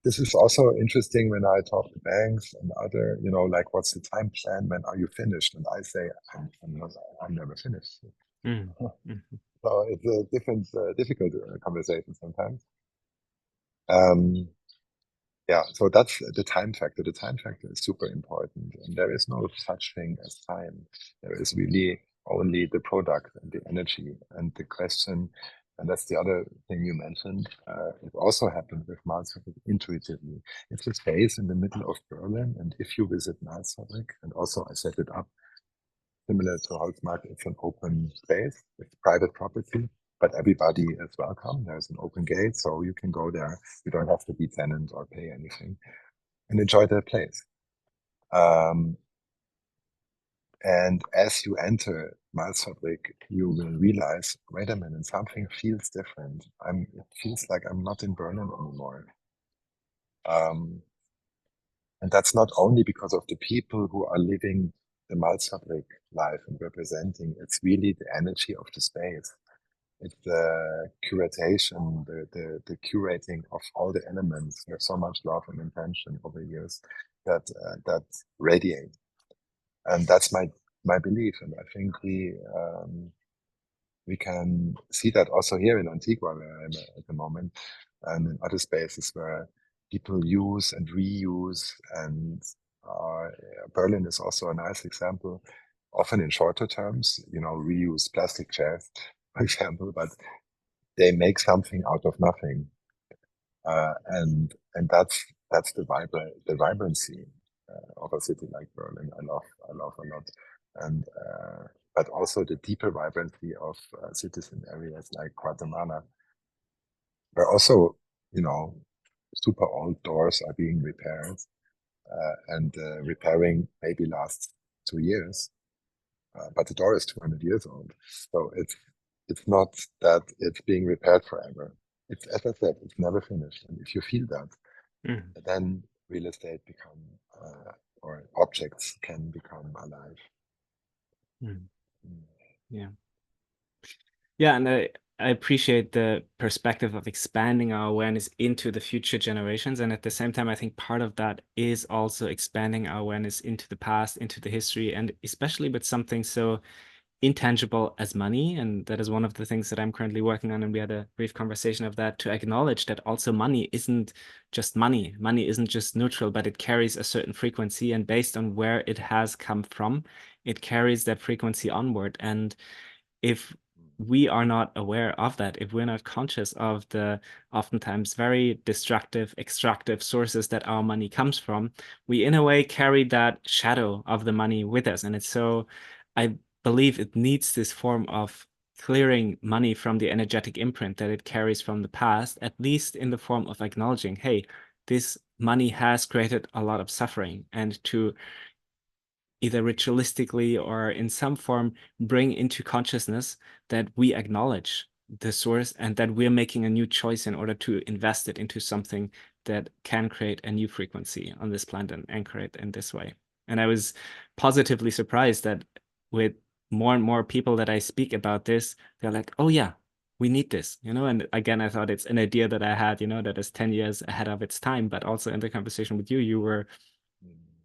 this is also interesting when I talk to banks and other, like, what's the time plan? When are you finished? And I say, I'm never finished. So it's a difficult conversation sometimes. Yeah, so that's the time factor. The time factor is super important, and there is no such thing as time. There is really only the product and the energy. And the question, and that's the other thing you mentioned, it also happened with Malzfabrik intuitively. It's a space in the middle of Berlin, and if you visit Malzfabrik, and also I set it up similar to Holzmark, it's an open space, it's private property, but everybody is welcome. There's an open gate, so you can go there. You don't have to be tenant or pay anything, and enjoy the place. And as you enter Malzfabrik, you will realize, wait a minute, something feels different. It feels like I'm not in Berlin anymore. And that's not only because of the people who are living the Malzfabrik life and representing, it's really the energy of the space. It's the curation, the curating of all the elements. There's so much love and intention over years that radiate, and that's my belief. And I think we can see that also here in Antigua, where I'm at the moment, and in other spaces where people use and reuse. And Berlin is also a nice example, often in shorter terms, reuse plastic chairs, for example, but they make something out of nothing. And that's the vibrancy of a city like Berlin. I love a lot. And but also the deeper vibrancy of cities in areas like Guatemala, where also, super old doors are being repaired, and repairing maybe lasts 2 years, but the door is 200 years old. So it's not that it's being repaired forever. It's, as I said, it's never finished. And if you feel that, then real estate or objects can become alive. Yeah, and I appreciate the perspective of expanding our awareness into the future generations. And at the same time, I think part of that is also expanding our awareness into the past, into the history, and especially with something so intangible as money. And that is one of the things that I'm currently working on. And we had a brief conversation of that, to acknowledge that also money isn't just money. Money isn't just neutral, but it carries a certain frequency. And based on where it has come from, it carries that frequency onward. And if we are not aware of that, if we're not conscious of the oftentimes very destructive, extractive sources that our money comes from, we in a way carry that shadow of the money with us. And it's so, I believe it needs this form of clearing money from the energetic imprint that it carries from the past, at least in the form of acknowledging, hey, this money has created a lot of suffering, and to either ritualistically or in some form bring into consciousness that we acknowledge the source and that we're making a new choice in order to invest it into something that can create a new frequency on this planet and anchor it in this way. And I was positively surprised that with more and more people that I speak about this, they're like, oh yeah, we need this, you know. And again, I thought it's an idea that I had, you know, that is 10 years ahead of its time. But also in the conversation with you, you were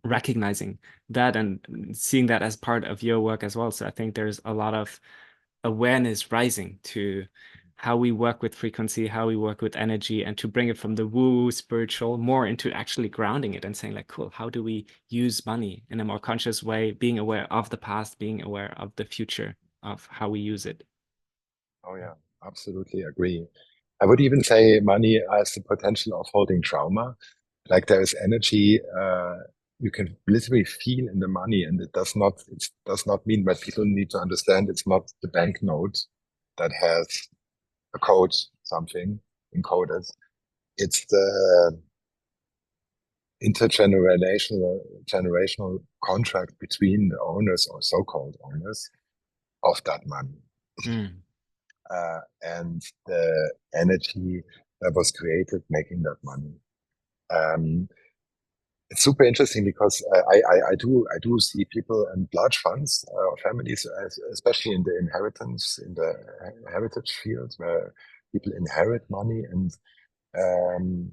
recognizing that and seeing that as part of your work as well. So I think there's a lot of awareness rising to how we work with frequency, how we work with energy, and to bring it from the woo spiritual more into actually grounding it and saying like, cool, how do we use money in a more conscious way, being aware of the past, being aware of the future, of how we use it. Oh yeah, absolutely agree. I would even say money has the potential of holding trauma. Like there is energy you can literally feel in the money, and it does not mean, but people need to understand it's not the banknote that has a code, something encoded. It's the intergenerational contract between the owners or so-called owners of that money. Mm. And the energy that was created making that money. It's super interesting because I do see people and large funds or families, especially in the heritage field, where people inherit money, and um,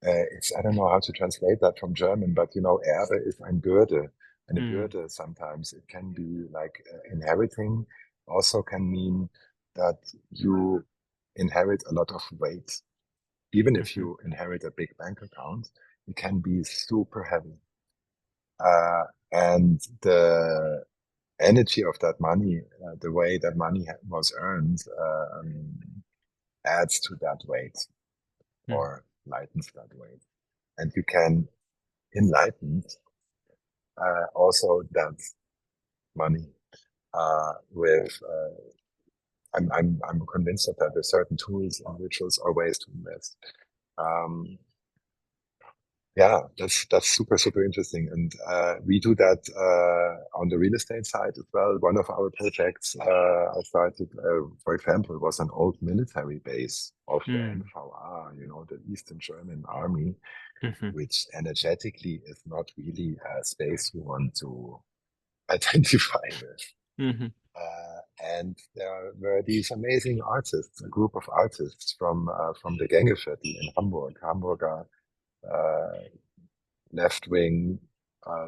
I don't know how to translate that from German, but Erbe is ein Bürde, eine Bürde. Sometimes it can be like inheriting. Also can mean that you inherit a lot of weight. Even if you inherit a big bank account, it can be super heavy. And the energy of that money, the way that money was earned, adds to that weight or lightens that weight. And you can enlighten also that money with. I'm convinced that there are certain tools and rituals or ways to invest. Yeah, that's super interesting, and we do that on the real estate side as well. One of our projects I started, for example, was an old military base of the NVA, the Eastern German Army, which energetically is not really a space you want to identify with. And there were these amazing artists, a group of artists from the Gängeviertel in Hamburger left-wing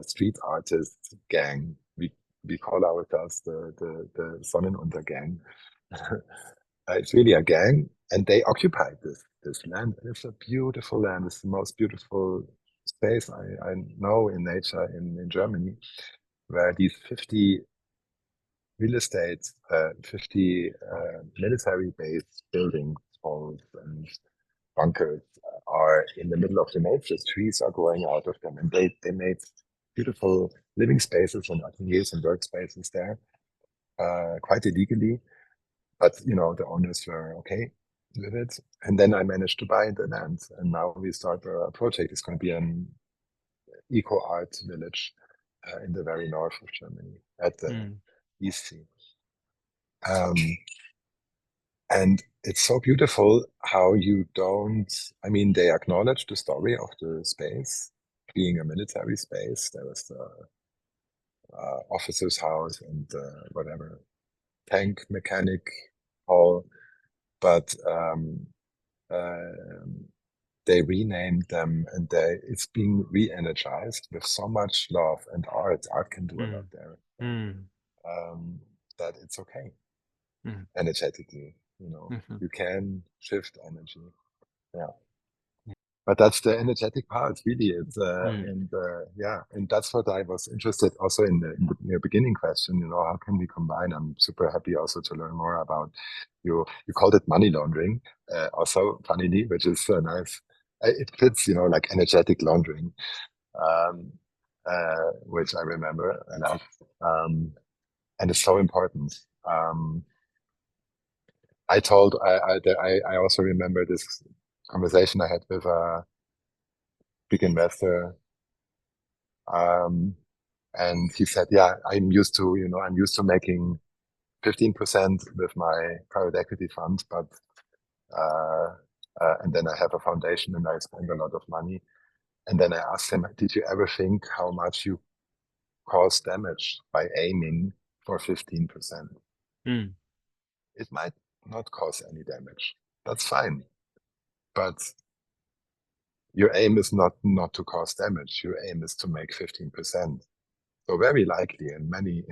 street artist gang. We call ourselves the Sonnenuntergang. It's really a gang, and they occupied this land. It's a beautiful land. It's the most beautiful space I know in nature in Germany, where these 50 real estate, 50 military-based buildings, halls, and bunkers are in the middle of the nature. Trees are growing out of them, and they made beautiful living spaces and ateliers and workspaces there, quite illegally. But the owners were okay with it. And then I managed to buy the land, and now we start a project. It's going to be an eco art village in the very north of Germany at the East Sea. And it's so beautiful how they acknowledge the story of the space being a military space. There was the officer's house and whatever, tank mechanic hall, but they renamed them, and it's being re-energized with so much love and art. Art can do a lot there. That it's okay energetically. You can shift energy. Yeah. But that's the energetic part, really. It's and that's what I was interested also in the beginning question. How can we combine? I'm super happy also to learn more about you. You called it money laundering, also funnily, which is nice. It fits, like energetic laundering, which I remember, and it's so important. I also remember this conversation I had with a big investor, and he said, "Yeah, I'm used to making 15% with my private equity fund, but uh, and then I have a foundation and I spend a lot of money." And then I asked him, "Did you ever think how much you cause damage by aiming for 15%? Mm. It might not cause any damage. That's fine, but your aim is not to cause damage. Your aim is to make 15%. So very likely in many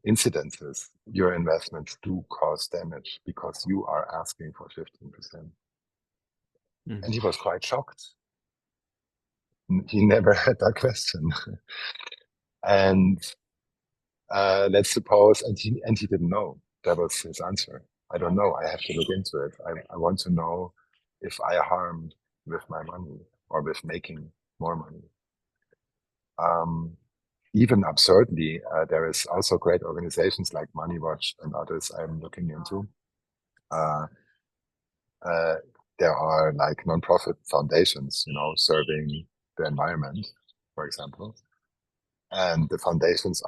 incidences, your investments do cause damage because you are asking for 15%." Mm. And he was quite shocked. He never had that question. And let's suppose, and he didn't know. That was his answer. "I don't know. I have to look into it. I want to know if I harmed with my money or with making more money." Even absurdly, there is also great organizations like Money Watch and others I'm looking into. Uh, uh, there are like nonprofit foundations, serving the environment, for example. And the foundations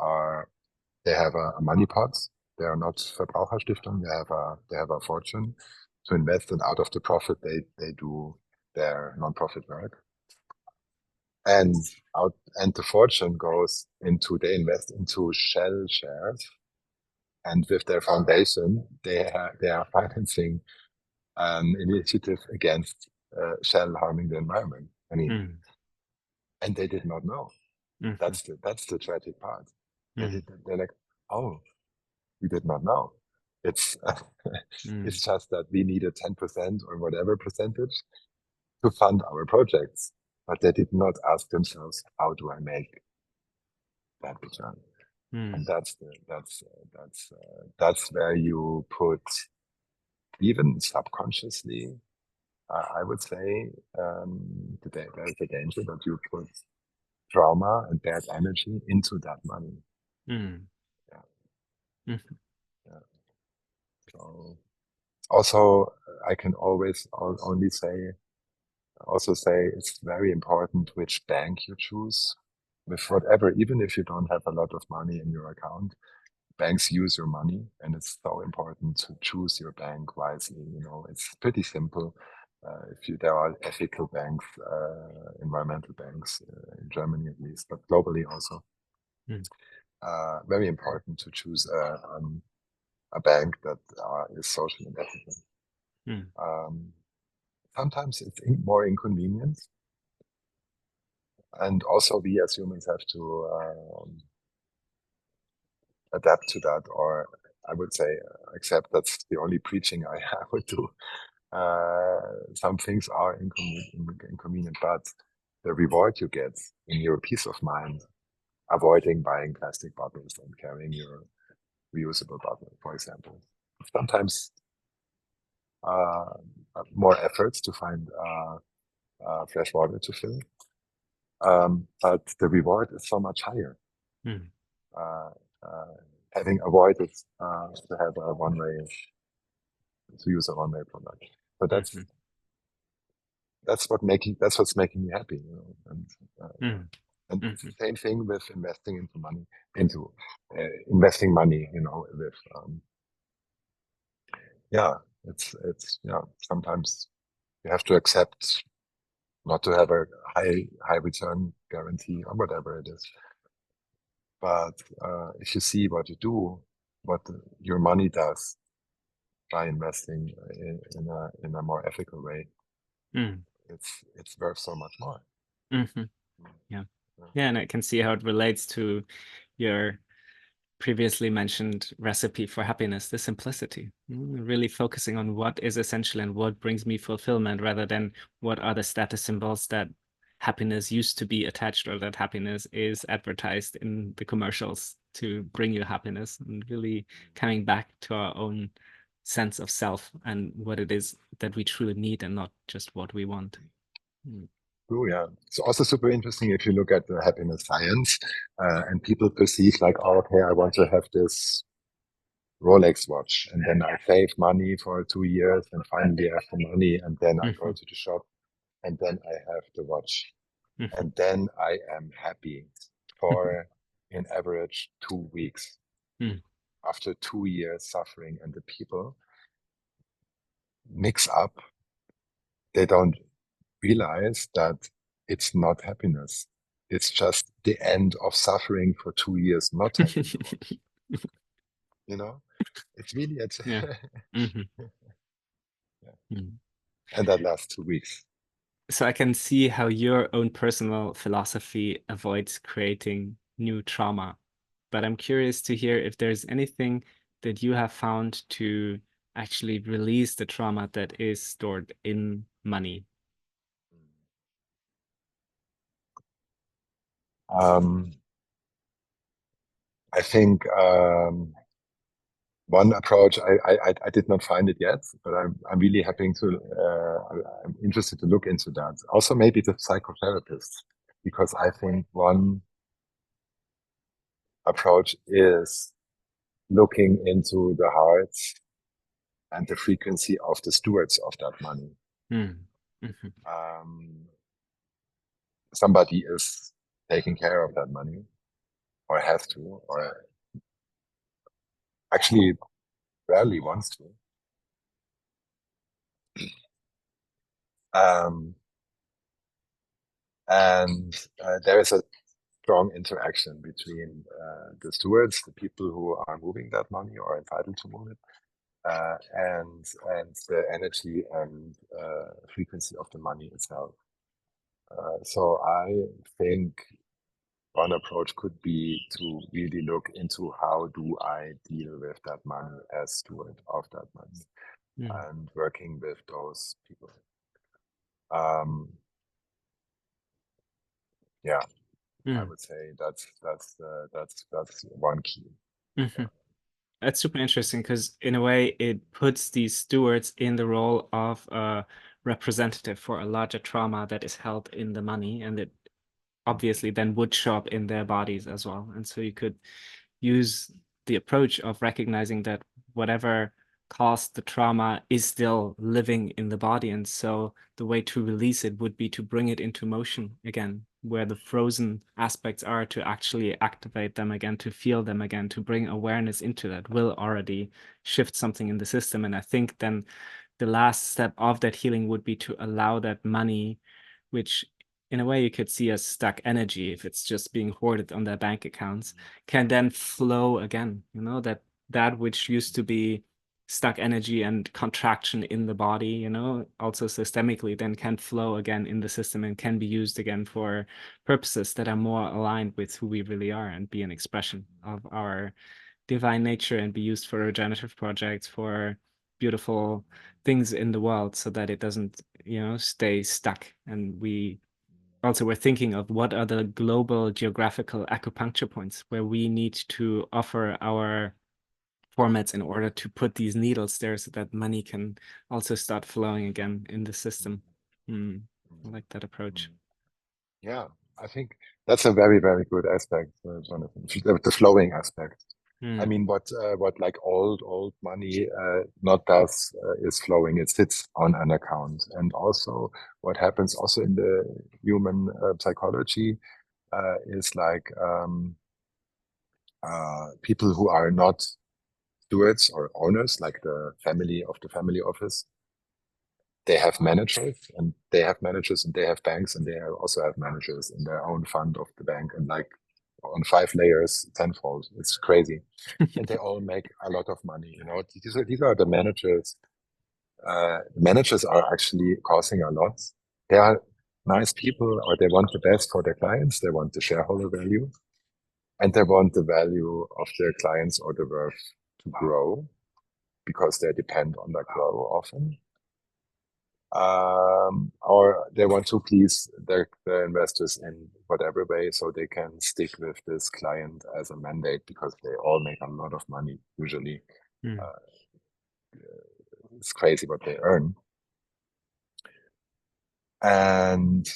they have a money pot. They are not Verbraucherstiftung. They have a fortune to invest, and out of the profit, they do their nonprofit work. And the fortune goes into, they invest into Shell shares, and with their foundation, they are financing an initiative against Shell harming the environment. I mean, Mm. and they did not know. Mm-hmm. That's the tragic part. Mm. They're like, "Oh, we did not know." It's Mm. it's just that we needed 10% or whatever percentage to fund our projects, but they did not ask themselves, "How do I make that return?" Mm. And that's where you put, even subconsciously, I would say, there's a danger that you put trauma and bad energy into that money. Mm. Yeah. Mm-hmm. Yeah. So also, I can always only say it's very important which bank you choose with whatever, even if you don't have a lot of money in your account. Banks use your money, and it's so important to choose your bank wisely. It's pretty simple. There are ethical banks, environmental banks, in Germany at least, but globally also. Mm. Very important to choose a bank that is social and ethical. Mm. Um, Sometimes it's more inconvenient, and also we as humans have to adapt to that, or I would say accept. That's the only preaching I would do. Some things are inconvenient, but the reward you get in your peace of mind, avoiding buying plastic bottles and carrying your reusable bottle, for example. Sometimes more efforts to find fresh water to fill, but the reward is so much higher. Mm. Uh, Having avoided to have to use a one-way product. So Mm-hmm. that's what's making me happy, Mm. and it's Mm-hmm. the same thing with investing money, with yeah, it's sometimes you have to accept not to have a high return guarantee or whatever it is. But if you see what you do, what your money does by investing in a more ethical way, Mm. it's worth so much more. Mm-hmm. Yeah. Yeah, and I can see how it relates to your previously mentioned recipe for happiness, the simplicity. Really focusing on what is essential and what brings me fulfillment rather than what are the status symbols that happiness used to be attached or that happiness is advertised in the commercials to bring you happiness, and really coming back to our own sense of self and what it is that we truly need and not just what we want. True, yeah. It's also super interesting if you look at the happiness science, and people perceive like, "Oh, okay, I want to have this Rolex watch, and then I save money for 2 years, and finally I have the money, and then I go Mhm. to the shop, and then I have the watch, Mhm. and then I am happy for, in average, 2 weeks. Mhm. After 2 years suffering, and the people mix up, they don't realize that it's not happiness. It's just the end of suffering for 2 years, not having the watch. You know, it's really it's Yeah. Mhm. yeah. Mhm. And that lasts 2 weeks. So I can see how your own personal philosophy avoids creating new trauma. But I'm curious to hear if there's anything that you have found to actually release the trauma that is stored in money. Um, I think one approach I did not find it yet, but I'm really happy to I'm interested to look into that. Also, maybe the psychotherapists, because I think one approach is looking into the hearts and the frequency of the stewards of that money. Mm. Mhm. Um, Somebody is taking care of that money, or has to, or actually rarely wants to. Um, and there is a strong interaction between the stewards, the people who are moving that money or entitled to move it, and the energy and frequency of the money itself. So I think one approach could be to really look into how do I deal with that money as steward of that money, Mm. and working with those people. Um, yeah, I Mm. would say that's one key. Yeah. Mhm. That's super interesting because in a way it puts these stewards in the role of a representative for a larger trauma that is held in the money, and it obviously then would show up in their bodies as well. And so you could use the approach of recognizing that whatever caused the trauma is still living in the body. And so the way to release it would be to bring it into motion again, where the frozen aspects are, to actually activate them again, to feel them again, to bring awareness into that will already shift something in the system. And I think then the last step of that healing would be to allow that money, which in a way you could see as stuck energy if it's just being hoarded on their bank accounts, can then flow again, that which used to be stuck energy and contraction in the body, also systemically, then can flow again in the system and can be used again for purposes that are more aligned with who we really are and be an expression of our divine nature and be used for regenerative projects, for beautiful things in the world, so that it doesn't, stay stuck. And we also were thinking of what are the global geographical acupuncture points where we need to offer our formats in order to put these needles there so that money can also start flowing again in the system. Mm, I like that approach. Yeah, I think that's a very, very good aspect, Jonathan. The flowing aspect. I Mm, mean, what like old money not does is flowing. It sits on an account, and also what happens also in the human psychology is like people who are not stewards or owners, like the family of the family office, they have managers, and they have managers, and they have banks, and also have managers in their own fund of the bank, and like on 5 layers, tenfold. It's crazy, and they all make a lot of money. These are the managers. Managers are actually causing a lot. They are nice people, or they want the best for their clients. They want the shareholder value, and they want the value of their clients or the worth to grow, because they depend on that grow often. Or they want to please their investors in whatever way, so they can stick with this client as a mandate, because they all make a lot of money usually. mm, Uh, it's crazy what they earn. And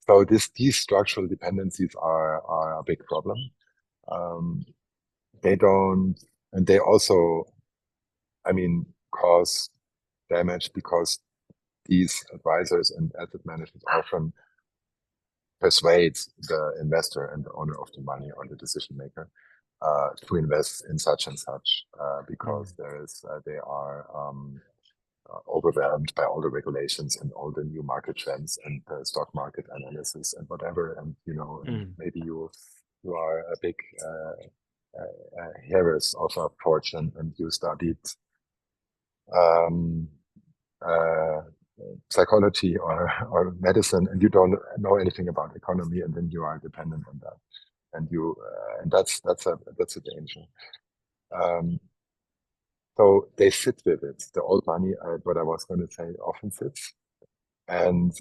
so these structural dependencies are a big problem. Um, they don't, and they also cause damage because these advisors and asset managers often persuade the investor and the owner of the money or the decision maker to invest in such and such because they are overwhelmed by all the regulations and all the new market trends and the stock market analysis and whatever. And and maybe you are a big heiress of a fortune and you studied psychology or medicine and you don't know anything about economy, and then you are dependent on that, and you and that's a danger. So they sit with it. The old money, what I was going to say, often sits, and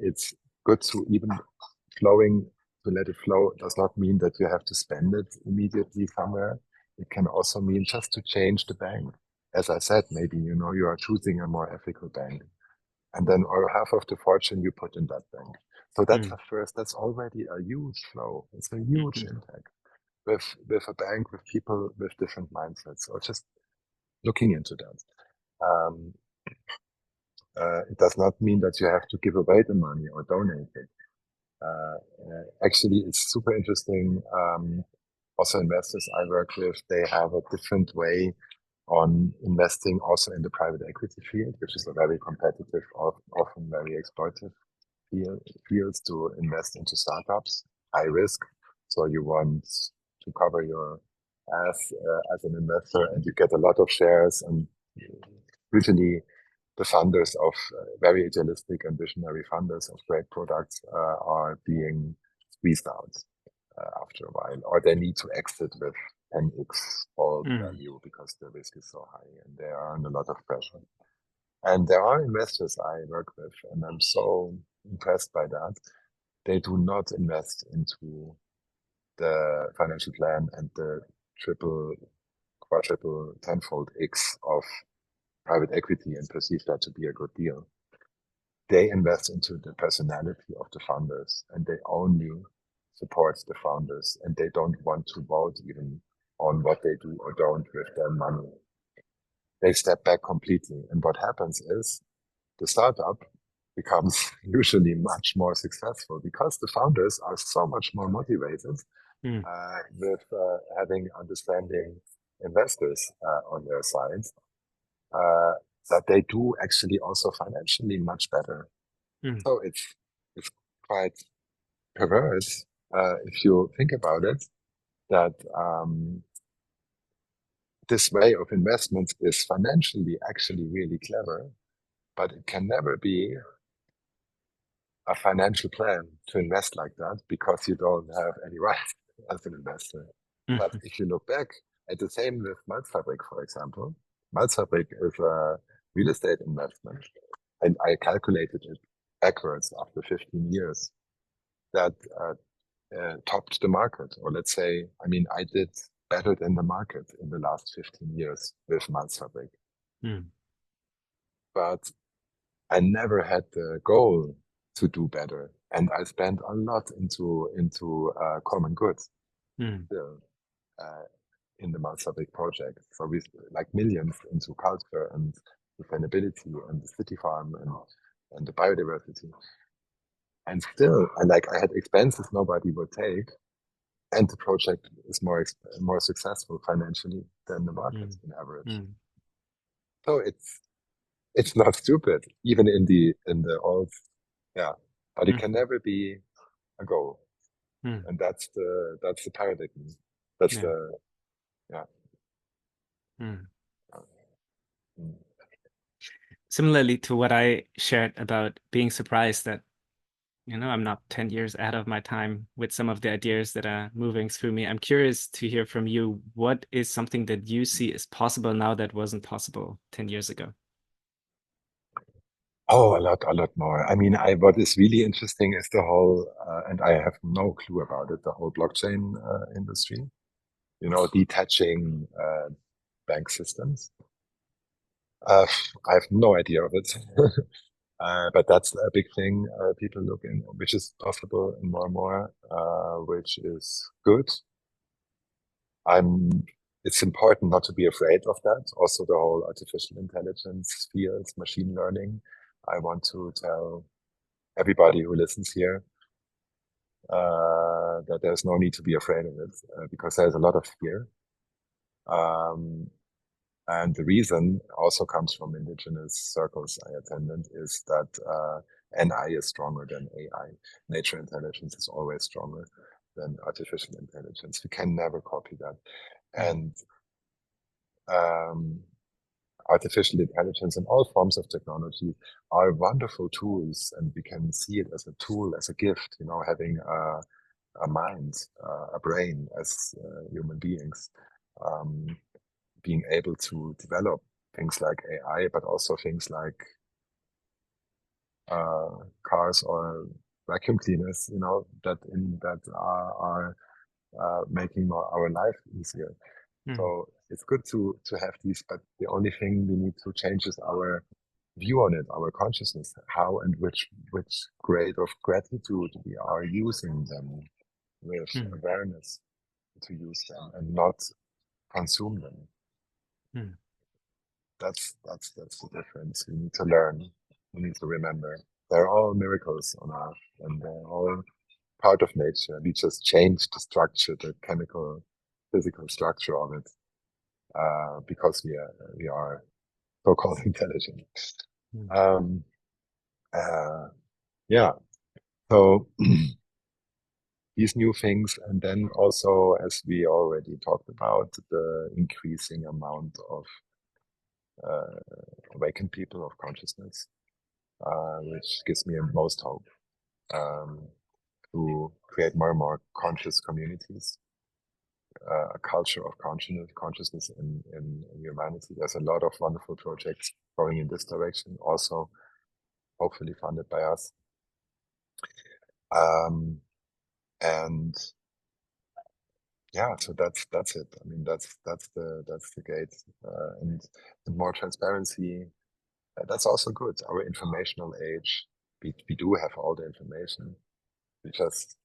it's good to even to let it flow does not mean that you have to spend it immediately somewhere. It can also mean just to change the bank. As I said, maybe you are choosing a more ethical bank, and then or half of the fortune you put in that bank. So that's that's already a huge flow. It's a huge impact with a bank, with people with different mindsets. So just looking into that. It does not mean that you have to give away the money or donate it. Actually, it's super interesting. Also, investors I work with, they have a different way on investing also in the private equity field, which is a very competitive, often very exploitative fields to invest into startups, high risk. So you want to cover your ass as an investor, and you get a lot of shares, and usually the funders of very idealistic and visionary funders of great products are being squeezed out after a while, or they need to exit with 10x all value because the risk is so high and they are under a lot of pressure. And there are investors I work with, and I'm so impressed by that. They do not invest into the financial plan and the triple, quadruple, tenfold X of private equity and perceive that to be a good deal. They invest into the personality of the founders, and they only support the founders, and they don't want to vote even on what they do or don't with their money. They step back completely. And what happens is the startup becomes usually much more successful because the founders are so much more motivated with having understanding investors on their side. That they do actually also financially much better. So it's quite perverse if you think about it, that this way of investment is financially actually really clever, but it can never be a financial plan to invest like that because you don't have any rights as an investor. But if you look back at the same with Malzfabrik, for example, Malzfabrik is a real estate investment, and I calculated it backwards after 15 years that topped the market, or let's say, I did better than the market in the last 15 years with Malzfabrik. But I never had the goal to do better, and I spent a lot into common goods still in the Malzfabrik project. So we like millions into culture and sustainability and the city farm and the biodiversity. And still, I had expenses nobody would take, and the project is more successful financially than the market in average. So it's not stupid, even in the old, but it can never be a goal, and that's the paradigm. That's Similarly to what I shared about being surprised that I'm not 10 years ahead of my time with some of the ideas that are moving through me. I'm curious to hear from you. What is something that you see is possible now that wasn't possible 10 years ago? Oh, a lot more. What is really interesting is the whole, and I have no clue about it, the whole blockchain industry, detaching bank systems. I have no idea of it. But that's a big thing people look in, which is possible and more, which is good. I'm it's important not to be afraid of that. Also, the whole artificial intelligence field, machine learning. I want to tell everybody who listens here that there's no need to be afraid of it because there's a lot of fear. And the reason also comes from indigenous circles I attended is that NI is stronger than AI. Nature intelligence is always stronger than artificial intelligence. We can never copy that. And artificial intelligence and all forms of technology are wonderful tools, and we can see it as a tool, as a gift, you know, having a mind, a brain as human beings, being able to develop things like AI, but also things like cars or vacuum cleaners, you know, that are making our life easier. So it's good to have these, but the only thing we need to change is our view on it, our consciousness, how and which grade of gratitude we are using them with awareness to use them and not consume them. That's the difference. We need to learn. We need to remember. They're all miracles on Earth, and they're all part of nature. We just change the structure, the chemical, physical structure of it, because we are so-called intelligent. Yeah. So these new things, and then also, as we already talked about, the increasing amount of awakened people of consciousness, which gives me most hope to create more and more conscious communities, a culture of consciousness in humanity. There's a lot of wonderful projects going in this direction, also hopefully funded by us. And yeah, so that's it. I mean, that's the gate, and more transparency. That's also good. Our informational age, we do have all the information. We just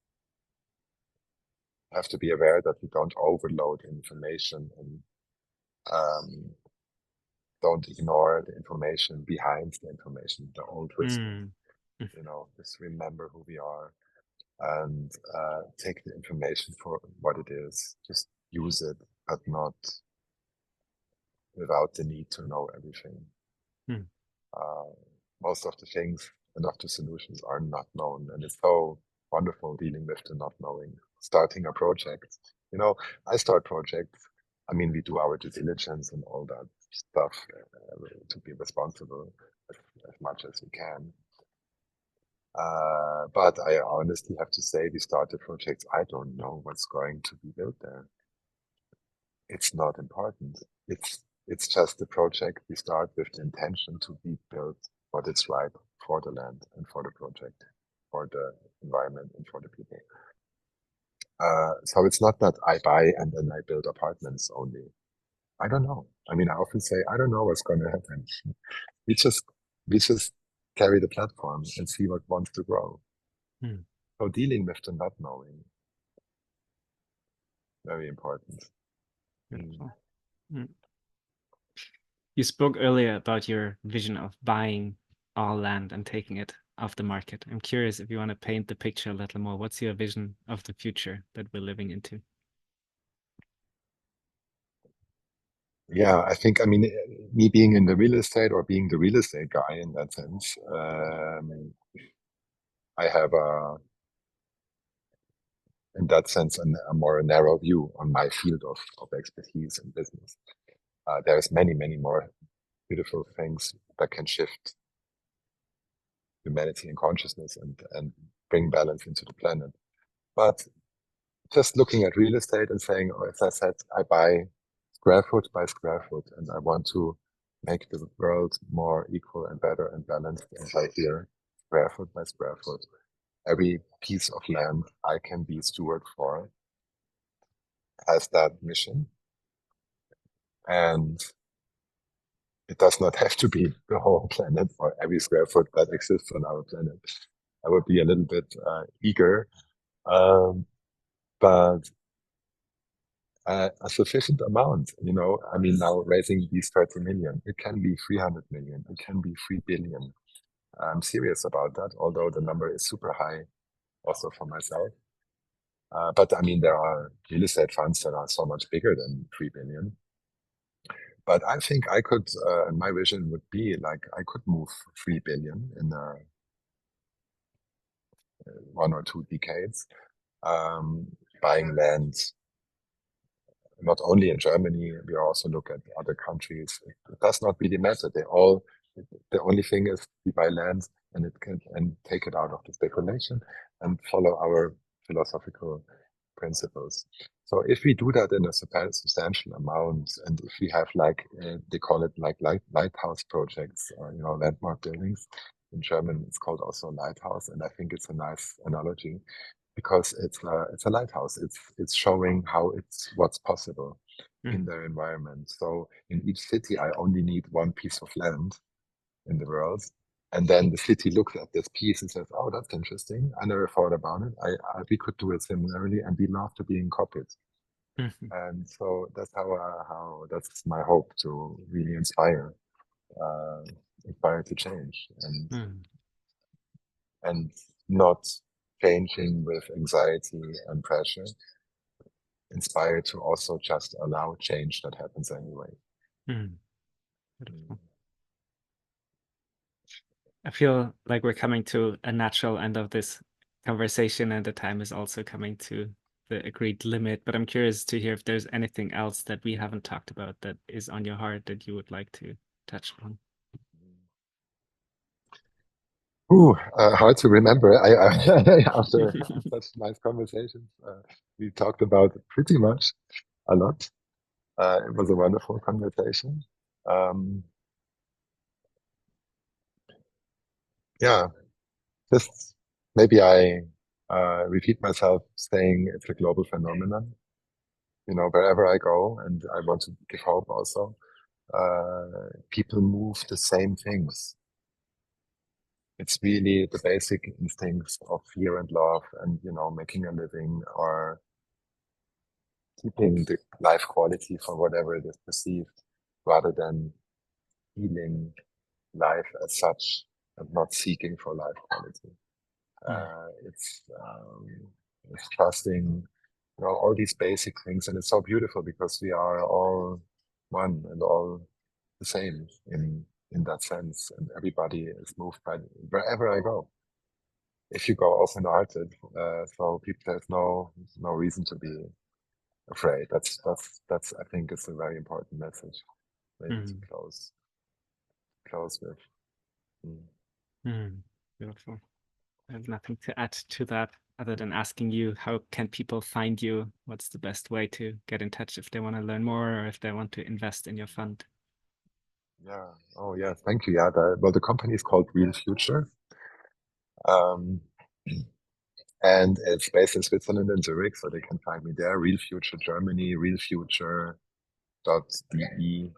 have to be aware that we don't overload information and don't ignore the information behind the information, the old wisdom. You know, just remember who we are and take the information for what it is. Just use it, but not without the need to know everything. Most of the things and of the solutions are not known, and it's so wonderful dealing with the not knowing. Starting a project, you know, I start projects. I mean, we do our due diligence and all that stuff to be responsible as much as we can. But I honestly have to say, we started projects. I don't know what's going to be built there. It's not important. It's just a project. We start with the intention to be built what is right for the land and for the project, for the environment and for the people. So it's not that I buy and then I build apartments only. I don't know. I mean, I often say, I don't know what's going to happen. We just carry the platform and see what wants to grow. So dealing with the not knowing, very important. You spoke earlier about your vision of buying all land and taking it off the market. I'm curious if you want to paint the picture a little more. What's your vision of the future that we're living into? Yeah, I think, I mean, me being in the real estate or being the real estate guy in that sense, I have in that sense, a more narrow view on my field of expertise and business. There's many more beautiful things that can shift humanity and consciousness and bring balance into the planet. But just looking at real estate and saying, oh, as I said, I buy square foot by square foot, and I want to make the world more equal and better and balanced. And I hear square foot by square foot, every piece of land I can be steward for has that mission. And it does not have to be the whole planet or every square foot that exists on our planet. I would be a little bit eager, but a sufficient amount. I mean, now raising these 30 million, it can be 300 million, it can be 3 billion. I'm serious about that, although the number is super high also for myself. But I mean, there are real estate funds that are so much bigger than 3 billion. But I think I could, my vision would be like I could move 3 billion in 1 or 2 decades, buying land not only in Germany, we also look at other countries. It does not really matter. The only thing is we buy land and take it out of the speculation and follow our philosophical principles. So if we do that in a substantial amount, and if we have they call it like lighthouse projects, or landmark buildings. In German, it's called also lighthouse, and I think it's a nice analogy because it's a lighthouse. It's showing what's possible in their environment. So in each city, I only need one piece of land in the world, and then the city looks at this piece and says, "Oh, that's interesting. I never thought about it. We could do it similarly, and we love to being copied." And so that's how that's my hope, to really inspire to change and not changing with anxiety and pressure, inspired to also just allow change that happens anyway. Beautiful. I feel like we're coming to a natural end of this conversation, and the time is also coming to the agreed limit. But I'm curious to hear if there's anything else that we haven't talked about that is on your heart that you would like to touch on. Hard to remember. After such nice conversations, we talked about pretty much a lot. It was a wonderful conversation. Yeah, just maybe I repeat myself saying it's a global phenomenon. Wherever I go, and I want to give hope also, people move the same things. It's really the basic instincts of fear and love, and making a living, or keeping the life quality for whatever it is perceived, rather than feeling life as such and not seeking for life quality. It's trusting, all these basic things, and it's so beautiful because we are all one and all the same in that sense, and everybody is moved by wherever I go. If you go open-hearted, so people, there's no reason to be afraid. That's I think it's a very important message maybe to close with. Beautiful. I have nothing to add to that other than asking you, how can people find you? What's the best way to get in touch if they want to learn more, or if they want to invest in your fund? Yeah. Oh, yeah. Thank you. Yeah. The company is called Real Future. And it's based in Switzerland and Zurich, so they can find me there. Real Future Germany, realfuture.de.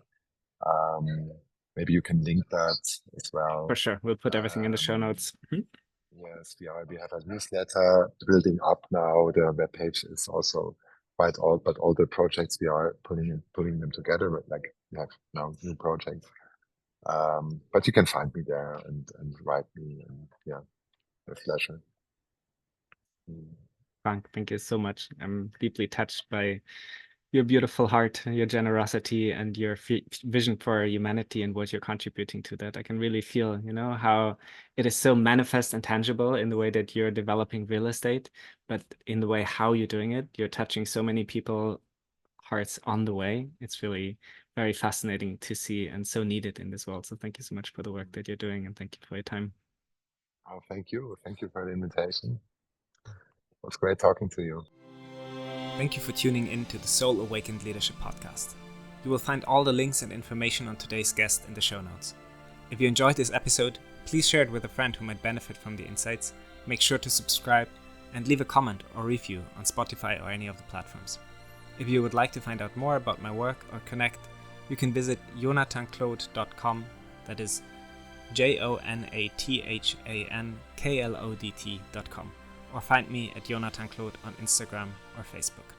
Maybe you can link that as well. For sure. We'll put everything in the show notes. Yes, we have a newsletter building up now. The webpage is also quite old, but all the projects we are putting them together. Like we have now new projects. But you can find me there and write me, and yeah, with pleasure. Frank, thank you so much. I'm deeply touched by your beautiful heart, your generosity, and your vision for humanity and what you're contributing to that. I can really feel, how it is so manifest and tangible in the way that you're developing real estate, but in the way how you're doing it, you're touching so many people hearts on the way. It's really very fascinating to see and so needed in this world. So thank you so much for the work that you're doing, and thank you for your time. Oh, thank you. Thank you for the invitation. It was great talking to you. Thank you for tuning in to the Soul Awakened Leadership Podcast. You will find all the links and information on today's guest in the show notes. If you enjoyed this episode, please share it with a friend who might benefit from the insights. Make sure to subscribe and leave a comment or review on Spotify or any of the platforms. If you would like to find out more about my work or connect, you can visit jonathanklod.com, that is JONATHANKLODT.com, or find me at Jonathan Klod on Instagram or Facebook.